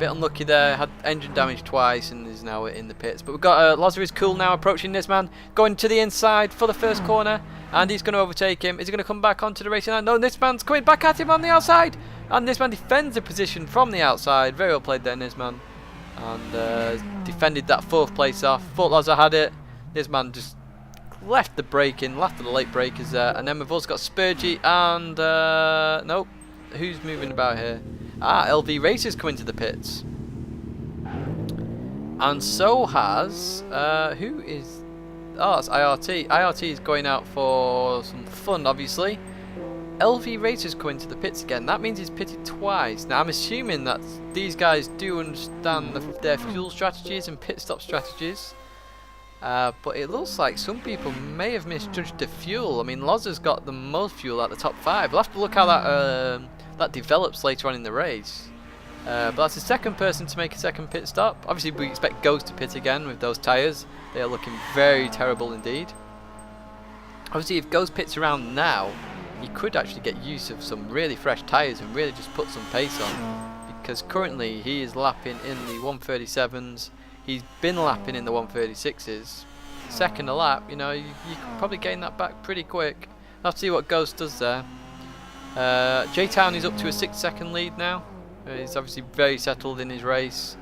unlucky there, had engine damage twice and is now in the pits. But we've got Loza is cool now approaching this man, going to the inside for the first corner, and he's going to overtake him. Is he going to come back onto the racing line? No, this man's coming back at him on the outside, and this man defends the position from the outside. Very well played there, Nisman, and defended that 4th place off. Thought Loza had it. This man just left the brake in, left the late breakers there, and then we've also got Spurgey and nope. Who's moving about here? LV Racers coming to the pits. And so has who is... Oh, that's IRT. IRT is going out for some fun, obviously. LV Racers coming to the pits again. That means he's pitted twice. Now I'm assuming that these guys do understand their fuel strategies and pit stop strategies. But it looks like some people may have misjudged the fuel. I mean, Loza's got the most fuel at the top 5. We'll have to look how that develops later on in the race. But that's the 2nd person to make a 2nd pit stop. Obviously we expect Ghost to pit again with those tyres. They are looking very terrible indeed. Obviously if Ghost pits around now, he could actually get use of some really fresh tyres and really just put some pace on. Because currently he is lapping in the 137s. He's been lapping in the 136s. Second a lap, you know, you could probably gain that back pretty quick. I'll have to see what Ghost does there. J-Town is up to a 6-second lead now. He's obviously very settled in his race.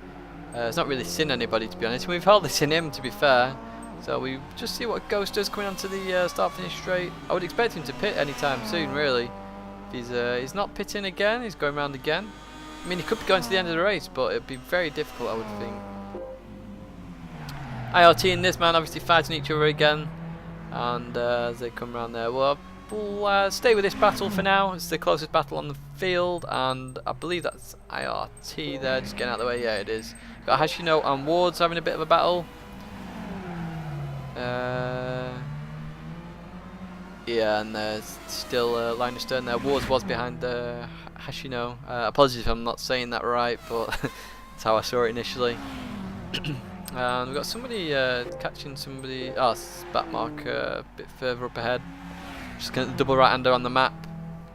He's not really seen anybody, to be honest. We've hardly seen him, to be fair. So we just see what Ghost does coming onto the start-finish straight. I would expect him to pit anytime soon, really. If he's not pitting again, he's going round again. I mean, he could be going to the end of the race, but it'd be very difficult, I would think. IRT and this man obviously fighting each other again, and as they come around there, well, we'll stay with this battle for now. It's the closest battle on the field, and I believe that's IRT there, just getting out of the way. Yeah, it is. Got Hashino and Ward's having a bit of a battle. Yeah, and there's still line of stern there. Ward's was behind Hashino. Apologies if I'm not saying that right, but that's how I saw it initially. And we've got somebody catching somebody. Oh, spat mark a bit further up ahead. Just going to double right-hander on the map.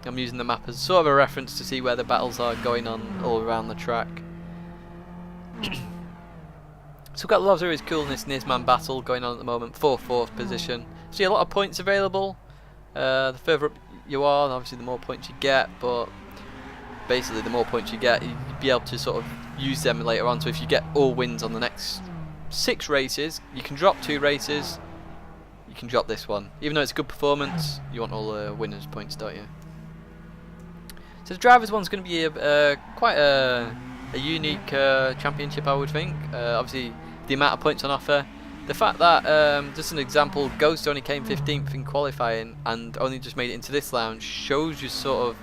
I'm using the map as sort of a reference to see where the battles are going on all around the track. So we've got Loza is cool in this Nisman battle going on at the moment for 4th position. See a lot of points available. The further up you are, obviously the more points you get, but basically the more points you get, you'll be able to sort of use them later on. So if you get all wins on the next 6 races, you can drop 2 races, you can drop this one. Even though it's a good performance, you want all the winners' points, don't you? So the drivers one's going to be quite a unique championship, I would think. Obviously, the amount of points on offer. The fact that, just an example, Ghost only came 15th in qualifying and only just made it into this lounge shows you sort of,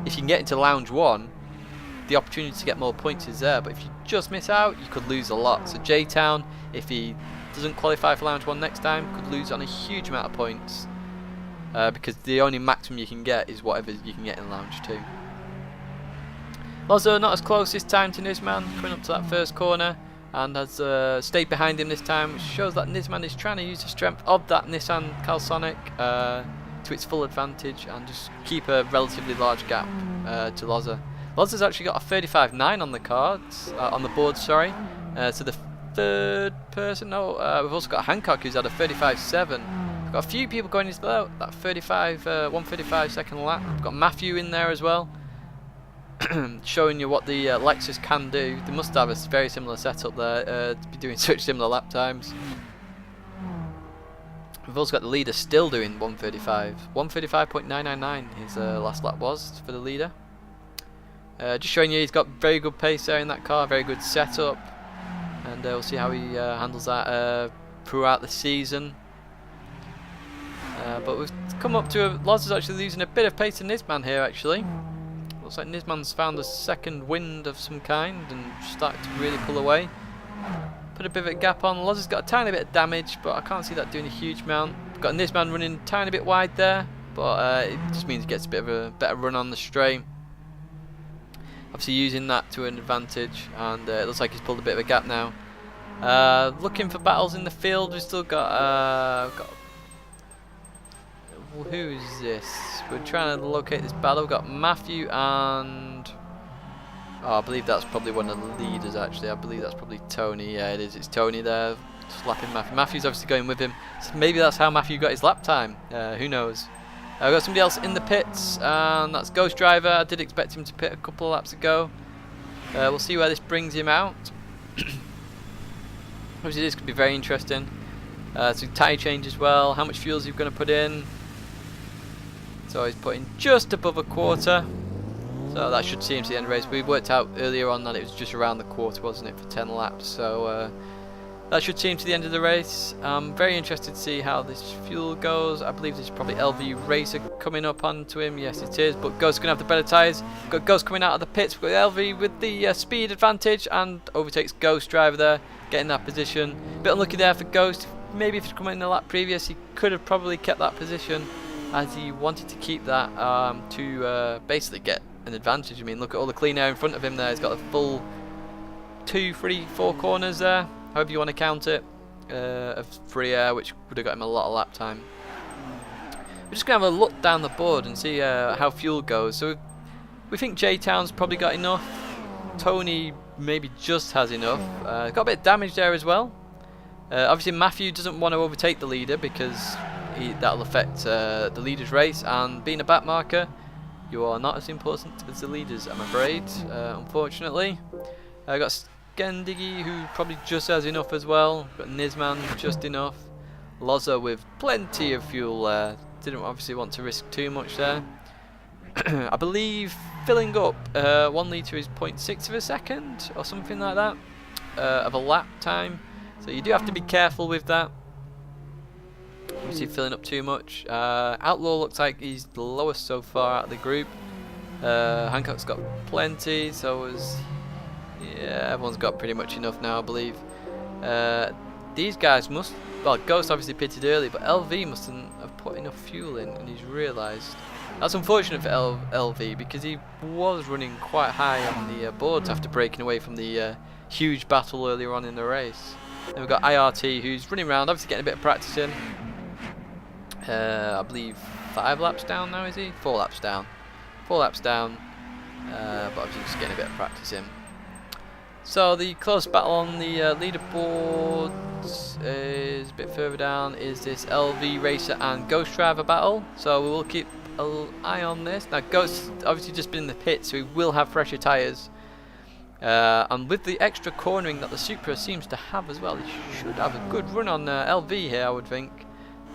if you can get into lounge 1, the opportunity to get more points is there. But if you just miss out, you could lose a lot. So J-Town, if he doesn't qualify for lounge 1 next time, could lose on a huge amount of points. Because the only maximum you can get is whatever you can get in lounge 2. Also, not as close this time to Nisman, coming up to that first corner, and has stayed behind him this time, which shows that Nisman is trying to use the strength of that Nissan Calisonic to its full advantage and just keep a relatively large gap to Loza. Loza's actually got a 35.9 on the cards, on the board, sorry. So the third person, we've also got Hancock who's had a 35.7. We've got a few people going into that 135 second lap. We've got Matthew in there as well. Showing you what the Lexus can do. They must have a very similar setup there to be doing such similar lap times. We've also got the leader still doing 135. 135.999 his last lap was for the leader. Just showing you he's got very good pace there in that car, very good setup, and we'll see how he handles that throughout the season. But we've come up to Loz is actually losing a bit of pace in Nisman here actually. Looks like Nisman's found a second wind of some kind and started to really pull away. Put a bit of a gap on. Loz has got a tiny bit of damage, but I can't see that doing a huge amount. We've got Nisman running a tiny bit wide there, but it just means he gets a bit of a better run on the straight. Obviously using that to an advantage, and it looks like he's pulled a bit of a gap now. Looking for battles in the field. We've still got who is this? We're trying to locate this battle. We've got Matthew and I believe that's probably one of the leaders actually. I believe that's probably Tony. Yeah, it is. It's Tony there slapping Matthew. Matthew's obviously going with him. So maybe that's how Matthew got his lap time. Who knows? We've got somebody else in the pits, and that's Ghost Driver. I did expect him to pit a couple of laps ago. We'll see where this brings him out. Obviously this could be very interesting. So tyre change as well. How much fuel is he going to put in? So he's putting just above a quarter. So that should see him to the end of the race. We worked out earlier on that it was just around the quarter, wasn't it, for 10 laps. So that should see him to the end of the race. I'm very interested to see how this fuel goes. I believe there's probably LV Racer coming up onto him. Yes, it is. But Ghost's going to have the better tyres. We've got Ghost coming out of the pits. We've got LV with the speed advantage and overtakes Ghost Driver there, getting that position. Bit unlucky there for Ghost. Maybe if he'd come in the lap previous, he could have probably kept that position, as he wanted to keep that to basically get an advantage. I mean, look at all the clean air in front of him there. He's got a full 2, 3, 4 corners there, however you want to count it, of free air, which would have got him a lot of lap time. We're just going to have a look down the board and see how fuel goes. So we think J-Town's probably got enough. Tony maybe just has enough. Got a bit of damage there as well. Obviously Matthew doesn't want to overtake the leader because that'll affect the leader's race, and being a back marker, you are not as important as the leaders, I'm afraid, unfortunately. Got Skendiggy, who probably just has enough as well. Got Nisman, just enough. Loza with plenty of fuel there. Didn't obviously want to risk too much there. I believe filling up 1 litre is 0.6 of a second or something like that of a lap time. So you do have to be careful with that. Obviously filling up too much. Outlaw looks like he's the lowest so far out of the group. Hancock's got plenty, so is everyone's got pretty much enough now, I believe. These guys must, well, Ghost obviously pitted early, but LV mustn't have put enough fuel in, and he's realised. That's unfortunate for LV because he was running quite high on the boards after breaking away from the huge battle earlier on in the race. Then we've got IRT, who's running around, obviously getting a bit of practice in. I believe 5 laps down now, is he? 4 laps down. 4 laps down, but obviously just getting a bit of practice in. So the close battle on the leaderboard is a bit further down, is this LV Racer and Ghost Driver battle. So we will keep an eye on this. Now Ghost obviously just been in the pit, so he will have fresher tyres. And with the extra cornering that the Supra seems to have as well, he should have a good run on LV here, I would think.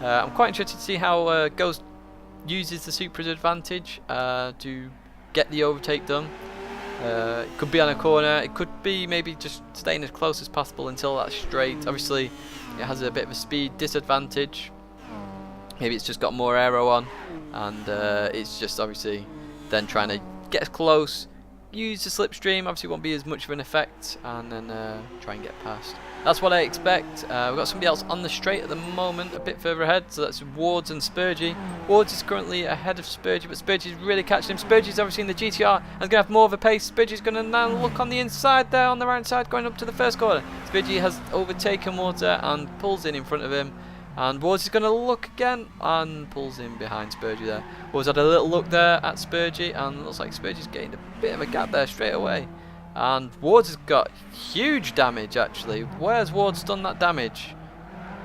I'm quite interested to see how Ghost uses the Supra's advantage to get the overtake done. It could be on a corner, it could be maybe just staying as close as possible until that straight. Obviously it has a bit of a speed disadvantage, maybe it's just got more aero on, and it's just obviously then trying to get as close, use the slipstream, obviously won't be as much of an effect, and then try and get past. That's what I expect. We've got somebody else on the straight at the moment, a bit further ahead, so that's Wards and Spurgey. Wards is currently ahead of Spurgey, but Spurgey's really catching him. Spurgey's obviously in the GTR and going to have more of a pace. Spurgey's going to now look on the inside there, on the right side, going up to the first corner. Spurgey has overtaken Wards there and pulls in front of him. And Wards is going to look again and pulls in behind Spurgey there. Wards had a little look there at Spurgey and looks like Spurgey's getting a bit of a gap there straight away. And Wards has got huge damage actually. Where's Wards done that damage?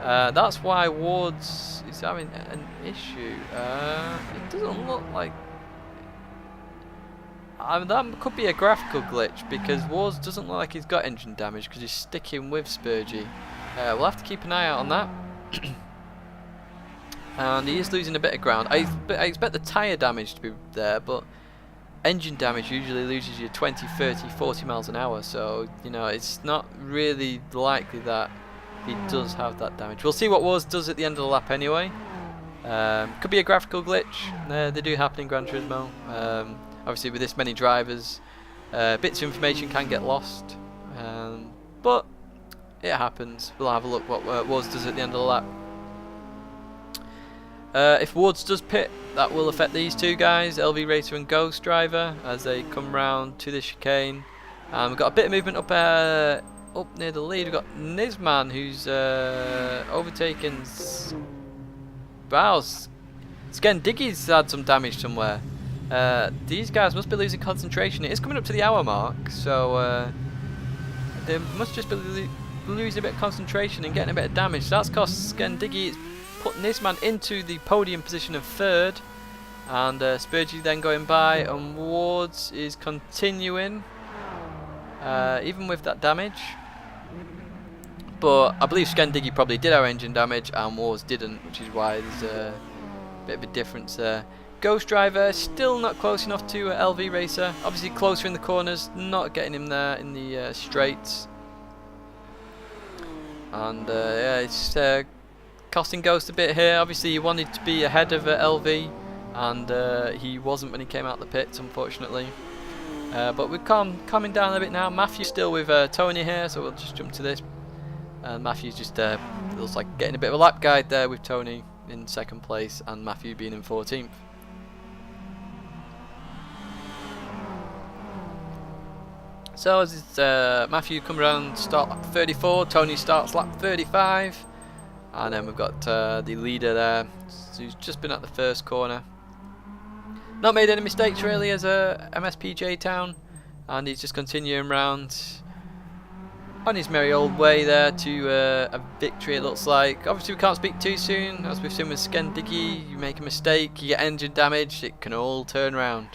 That's why Wards is having an issue. It doesn't look like... that could be a graphical glitch, because Wards doesn't look like he's got engine damage because he's sticking with Spurgey. We'll have to keep an eye out on that. And he is losing a bit of ground. I expect the tyre damage to be there, but engine damage usually loses you 20, 30, 40 miles an hour, so you know it's not really likely that he does have that damage. We'll see what Wards does at the end of the lap anyway. Could be a graphical glitch. They do happen in Gran Turismo. Obviously with this many drivers, bits of information can get lost, but it happens. We'll have a look what Wards does at the end of the lap. If Wards does pit, that will affect these two guys, LV Racer and Ghost Driver, as they come round to the chicane. We've got a bit of movement up near the lead. We've got Nisman who's overtaken. Wow, Skendiggy's had some damage somewhere. These guys must be losing concentration. It is coming up to the hour mark, so they must just be losing a bit of concentration and getting a bit of damage. So that's cost Skendiggy. Put Nisman into the podium position of third, and Spurgey then going by, and Wards is continuing even with that damage. But I believe Skendiggy probably did have engine damage and Wards didn't, which is why there's a bit of a difference there. Ghost Driver still not close enough to LV Racer, obviously closer in the corners, not getting him there in the straights. And yeah, it's costing Ghost a bit here. Obviously he wanted to be ahead of LV, and he wasn't when he came out the pits, unfortunately. But we're calming down a bit now. Matthew's still with Tony here, so we'll just jump to this. Matthew's just looks like getting a bit of a lap guide there with Tony in second place and Matthew being in 14th. So as Matthew come around, start lap 34, Tony starts lap 35. And then we've got the leader there, who's just been at the first corner. Not made any mistakes really as a MSPJ Town, and he's just continuing round on his merry old way there to a victory, it looks like. Obviously we can't speak too soon, as we've seen with Skendiggy. You make a mistake, you get engine damage, it can all turn around.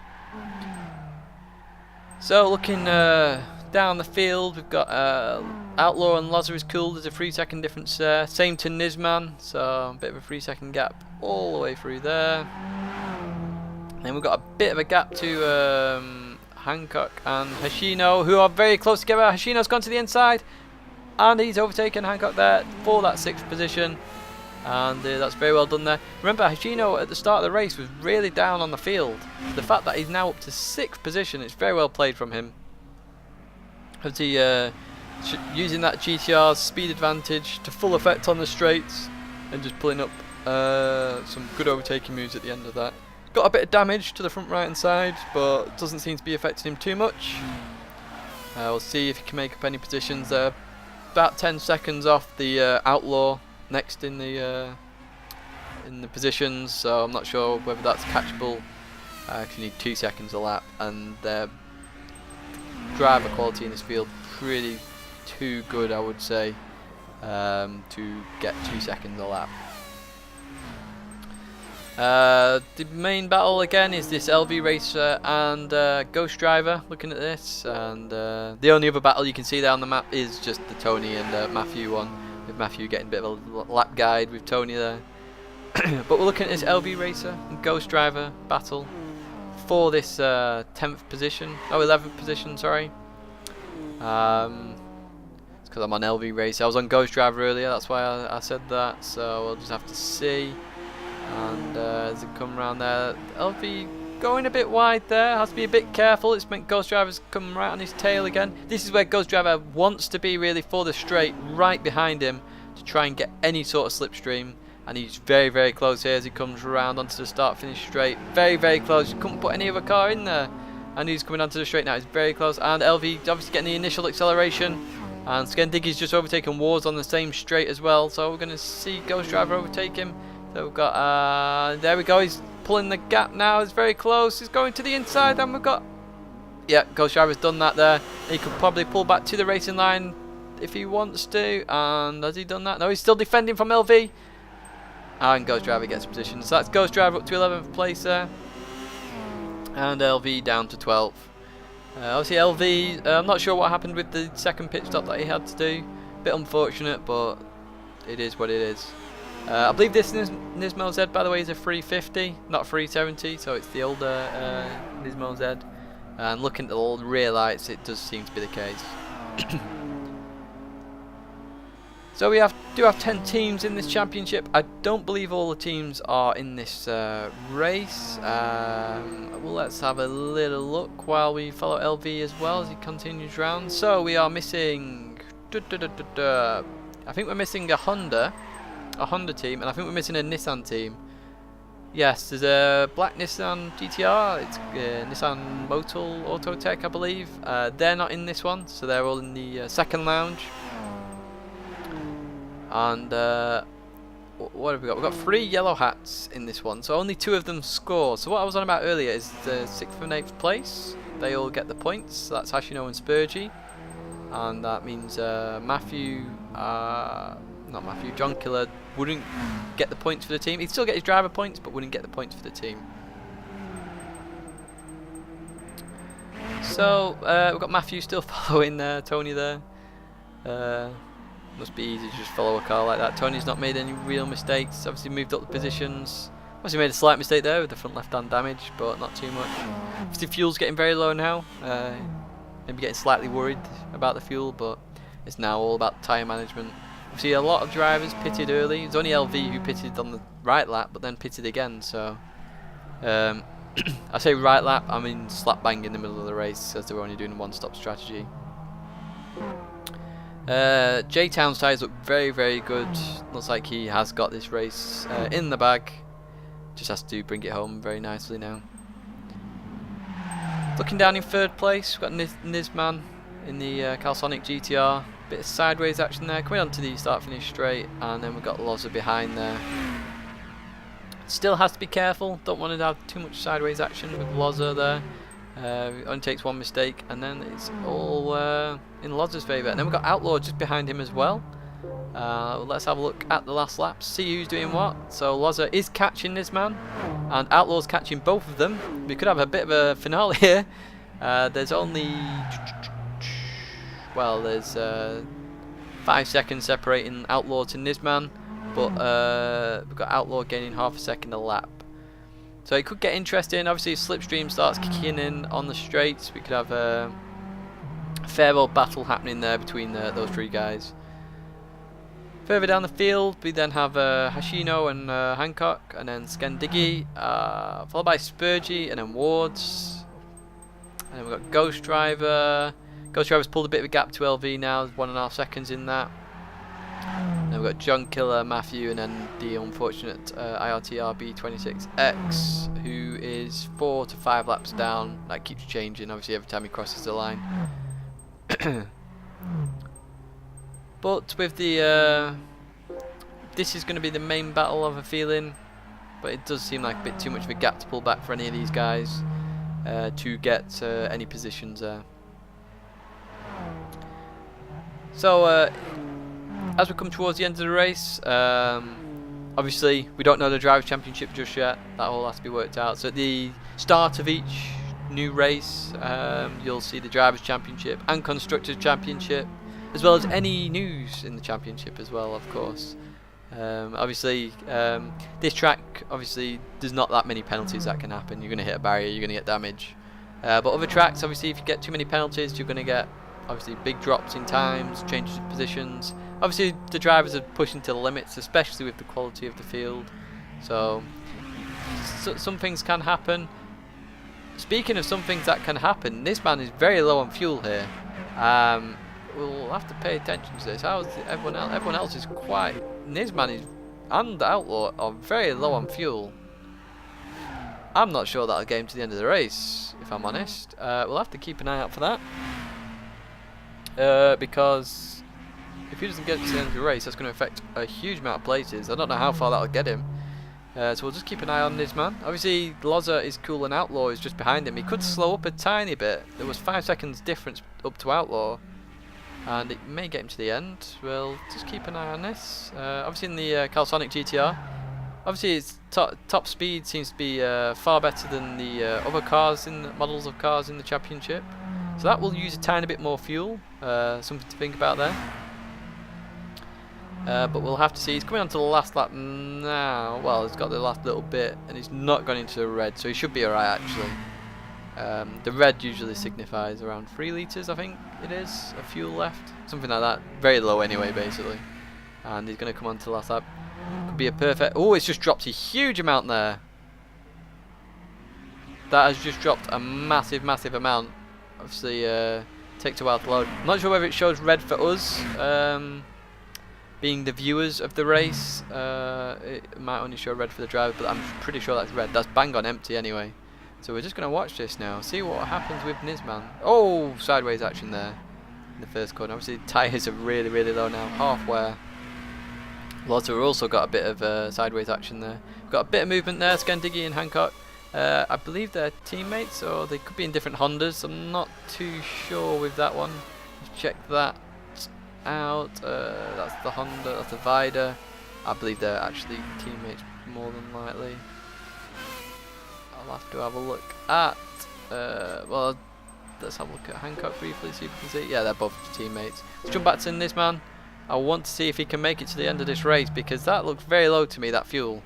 So looking down the field, we've got Outlaw and Lazarus Cool. There's a 3-second difference there. Same to Nisman, so a bit of a 3-second gap all the way through there. Then we've got a bit of a gap to Hancock and Hoshino, who are very close together. Hoshino's gone to the inside, and he's overtaken Hancock there for that 6th position. And that's very well done there. Remember, Hoshino at the start of the race was really down on the field. The fact that he's now up to 6th position, it's very well played from him. As he using that GTR's speed advantage to full effect on the straights and just pulling up some good overtaking moves at the end of that. Got a bit of damage to the front right hand side, but doesn't seem to be affecting him too much. We'll see if he can make up any positions there. About 10 seconds off the Outlaw next in the positions, so I'm not sure whether that's catchable. You need 2 seconds a lap, and driver quality in this field pretty too good, I would say, to get 2 seconds a lap. The main battle again is this LV Racer and Ghost Driver. Looking at this, and the only other battle you can see there on the map is just the Tony and Matthew one, with Matthew getting a bit of a lap guide with Tony there. But we're looking at this LV Racer and Ghost Driver battle. for this 10th position, oh 11th position, sorry. It's because I'm on LV race. I was on Ghost Driver earlier, that's why I said that. So we'll just have to see. And as it come around there, LV going a bit wide there, has to be a bit careful. It's meant Ghost Driver's come right on his tail again. This is where Ghost Driver wants to be really for the straight, right behind him to try and get any sort of slipstream. And he's very, very close here as he comes around onto the start-finish straight. Very, very close. You couldn't put any other car in there. And he's coming onto the straight now. He's very close. And LV obviously getting the initial acceleration. And Skendiggy's just overtaken Wards on the same straight as well. So we're going to see Ghost Driver overtake him. So we've got, there we go. He's pulling the gap now. It's very close. He's going to the inside. And we've got, yeah, Ghost Driver's done that there. He could probably pull back to the racing line if he wants to. And has he done that? No, he's still defending from LV. And Ghost Driver gets position. So that's Ghost Driver up to 11th place there. And LV down to 12th. Obviously LV, I'm not sure what happened with the second pit stop that he had to do. Bit unfortunate, but it is what it is. I believe this Nismo Z, by the way, is a 350, not 370, so it's the older Nismo Z. And looking at the old rear lights, it does seem to be the case. So we do have 10 teams in this championship. I don't believe all the teams are in this race. Well, let's have a little look while we follow LV as well as he continues round. So we are missing, I think we're missing a Honda team, and I think we're missing a Nissan team. Yes, there's a black Nissan GTR. It's Nissan Motul Autotech, I believe. They're not in this one, so they're all in the second lounge. And what have we got? We've got 3 yellow hats in this one, so only 2 of them score. So what I was on about earlier is the 6th and 8th place. They all get the points. So that's Hashino and Spurgey. And that means John Killer wouldn't get the points for the team. He'd still get his driver points, but wouldn't get the points for the team. So we've got Matthew still following Tony there. Must be easy to just follow a car like that. Tony's not made any real mistakes. Obviously moved up the positions. Obviously made a slight mistake there with the front left hand damage, but not too much. Obviously fuel's getting very low now. Maybe getting slightly worried about the fuel, but it's now all about tyre management. Obviously a lot of drivers pitted early. It's only LV who pitted on the right lap, but then pitted again. So I say right lap, I mean slap bang in the middle of the race, as they were only doing a one-stop strategy. J-Town's tyres look very, very good. Looks like he has got this race in the bag. Just has to bring it home very nicely now. Looking down in 3rd place, we've got Nisman in the Calsonic GTR. Bit of sideways action there, coming onto the start-finish straight, and then we've got Loza behind there. Still has to be careful. Don't want to have too much sideways action with Loza there. It only takes 1 mistake, and then it's all in Loza's favour. And then we've got Outlaw just behind him as well. Let's have a look at the last lap, see who's doing what. So Loza is catching this man, and Outlaw's catching both of them. We could have a bit of a finale here. There's only, well, there's 5 seconds separating Outlaw to Nisman, but we've got Outlaw gaining half a second a lap. So it could get interesting. Obviously, if Slipstream starts kicking in on the straights, we could have a fair old battle happening there between those 3 guys. Further down the field, we then have Hashino and Hancock, and then Skendiggy, followed by Spurgey, and then Wards. And then we've got Ghost Driver. Ghost Driver's pulled a bit of a gap to LV now, 1.5 seconds in that. And then we've got John Killer, Matthew, and then the unfortunate IRT RB26X, who is 4 to 5 laps down. That keeps changing, obviously, every time he crosses the line. But with the this is going to be the main battle, of a feeling, but it does seem like a bit too much of a gap to pull back for any of these guys to get any positions there. So as we come towards the end of the race, obviously we don't know the Drivers' Championship just yet. That all has to be worked out. So at the start of each new race, you'll see the Drivers' Championship and Constructors' Championship, as well as any news in the championship as well, of course. Obviously, this track obviously there's not that many penalties that can happen. You're going to hit a barrier, you're going to get damage. But other tracks, obviously, if you get too many penalties, you're going to get obviously big drops in times, changes of positions. Obviously, the drivers are pushing to the limits, especially with the quality of the field. So some things can happen. Speaking of some things that can happen, this man is very low on fuel here. We'll have to pay attention to this. How's everyone else? Everyone else is quite. Nisman and the Outlaw are very low on fuel. I'm not sure that'll get him to the end of the race, if I'm honest. We'll have to keep an eye out for that. Because if he doesn't get to the end of the race, that's going to affect a huge amount of places. I don't know how far that'll get him. So we'll just keep an eye on this man. Obviously, Loza is cool and Outlaw is just behind him. He could slow up a tiny bit. There was 5 seconds difference up to Outlaw, and it may get him to the end. We'll just keep an eye on this. Obviously, in the Calsonic GTR, obviously its top speed seems to be far better than the other cars in the models of cars in the championship. So that will use a tiny bit more fuel. Something to think about there. But we'll have to see. He's coming on to the last lap now. Well, he's got the last little bit, and he's not gone into the red, so he should be alright actually. The red usually signifies around 3 litres, I think it is, of fuel left. Something like that. Very low anyway, basically. And he's going to come on to the last lap. Could be a perfect... Oh, it's just dropped a huge amount there. That has just dropped a massive, massive amount. Obviously, takes a while to load. I'm not sure whether it shows red for us. Being the viewers of the race, it might only show red for the driver, but I'm pretty sure that's red. That's bang on empty anyway. So we're just going to watch this now, see what happens with Nisman. Oh, sideways action there in the first corner. Obviously, tyres are really, really low now, half wear. Loza also got a bit of sideways action there. We've got a bit of movement there, Scandiggy and Hancock. I believe they're teammates, or they could be in different Hondas. I'm not too sure with that one. Let's check that out. That's the Honda, that's the Vida. I believe they're actually teammates more than likely. I'll have to have a look at well, let's have a look at Hancock briefly, see if we can see. Yeah, they're both teammates. Let's jump back to this man. I want to see if he can make it to the end of this race, because that looks very low to me, that fuel.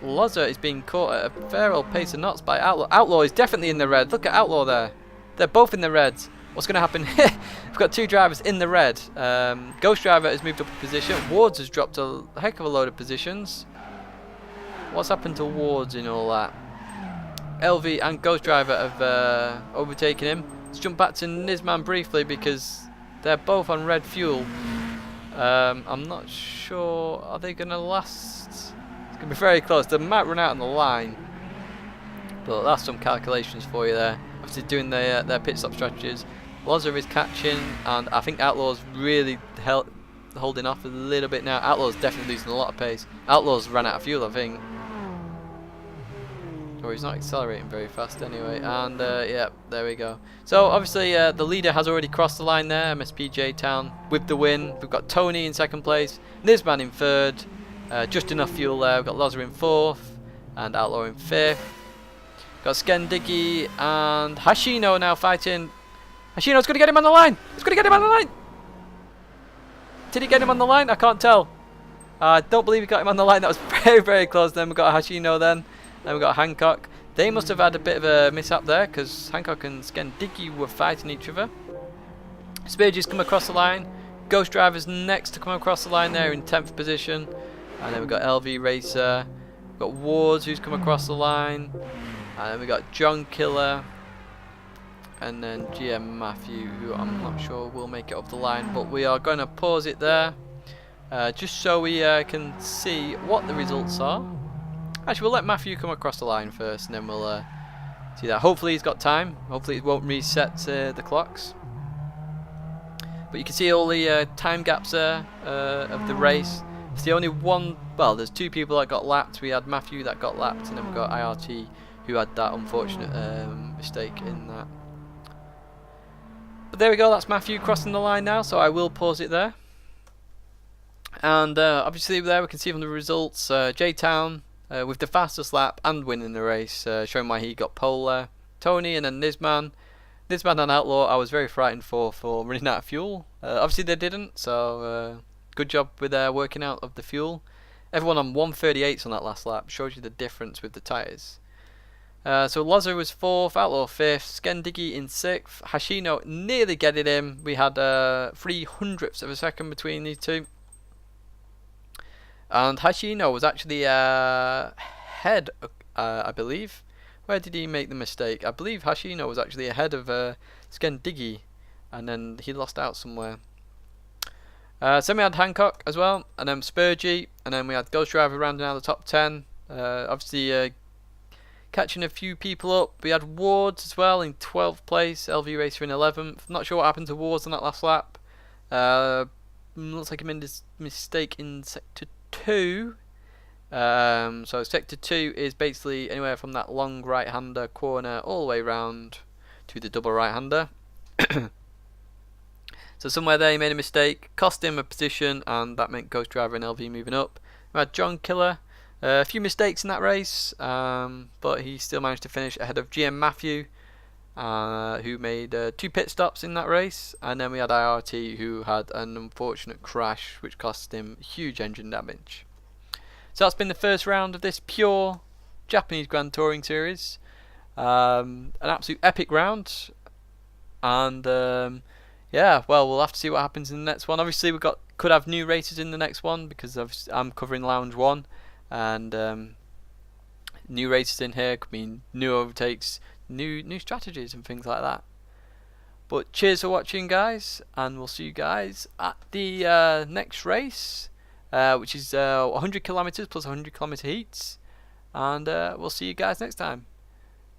Loza is being caught at a fair old pace of knots by Outlaw. Outlaw is definitely in the red. Look at Outlaw there. They're both in the reds. What's going to happen? We've got 2 drivers in the red. Ghost Driver has moved up a position. Wards has dropped a heck of a load of positions. What's happened to Wards in all that? LV and Ghost Driver have overtaken him. Let's jump back to Nisman briefly, because they're both on red fuel. I'm not sure. Are they going to last? It's going to be very close. They might run out on the line. But that's some calculations for you there. Obviously doing their pit stop strategies. Loza is catching, and I think Outlaw's really holding off a little bit now. Outlaw's definitely losing a lot of pace. Outlaw's ran out of fuel, I think. Or he's not accelerating very fast anyway. And yeah, there we go. So obviously the leader has already crossed the line there, MSP J-Town, with the win. We've got Tony in 2nd place, Nisman in 3rd, just enough fuel there. We've got Loza in 4th, and Outlaw in 5th. Got Skendiggy and Hashino now fighting. Hashino's going to get him on the line. He's going to get him on the line. Did he get him on the line? I can't tell. I don't believe he got him on the line. That was very, very close. Then we've got Hashino then. Then we've got Hancock. They must have had a bit of a mishap there, because Hancock and Skendiggy were fighting each other. Spurge's come across the line. Ghost Driver's next to come across the line there in 10th position. And then we've got LV Racer. We've got Wards who's come across the line. And then we got John Killer, and then GM Matthew, who I'm not sure will make it off the line, but we are going to pause it there, just so we can see what the results are. Actually, we'll let Matthew come across the line first, and then we'll see that. Hopefully he's got time. Hopefully it won't reset the clocks. But you can see all the time gaps there of the race. It's the only one, well, there's 2 people that got lapped. We had Matthew that got lapped, and then we've got IRT, who had that unfortunate mistake in that. But there we go, that's Matthew crossing the line now, so I will pause it there. And obviously there we can see from the results, J-Town with the fastest lap and winning the race, showing why he got pole there. Tony and then Nisman. Nisman and Outlaw I was very frightened for running out of fuel. Obviously they didn't, so good job with working out of the fuel. Everyone on 138s on that last lap, shows you the difference with the tyres. So Loza was 4th, Outlaw 5th, Skendiggy in 6th, Hashino nearly getting him. We had 300ths of a second between these two. And Hashino was actually ahead, I believe. Where did he make the mistake? I believe Hashino was actually ahead of Skendiggy, and then he lost out somewhere. So we had Hancock as well, and then Spurgey, and then we had Ghost Driver rounding out the top 10. Obviously catching a few people up. We had Wards as well in 12th place, LV Racer in 11th. Not sure what happened to Wards on that last lap. Looks like he made a mistake in Sector 2. So Sector 2 is basically anywhere from that long right-hander corner all the way round to the double right-hander. So somewhere there he made a mistake, cost him a position, and that meant Ghost Driver and LV moving up. We had John Killer, a few mistakes in that race, but he still managed to finish ahead of GM Matthew, who made 2 pit stops in that race. And then we had IRT, who had an unfortunate crash which cost him huge engine damage. So that's been the first round of this pure Japanese Grand Touring Series. An absolute epic round, and yeah, well, we'll have to see what happens in the next one. Obviously, could have new races in the next one, because I'm covering Lounge 1, and new races in here could mean new overtakes, new strategies and things like that. But cheers for watching, guys, and we'll see you guys at the next race, which is 100 kilometers plus 100 kilometer heats, and we'll see you guys next time.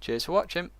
Cheers for watching.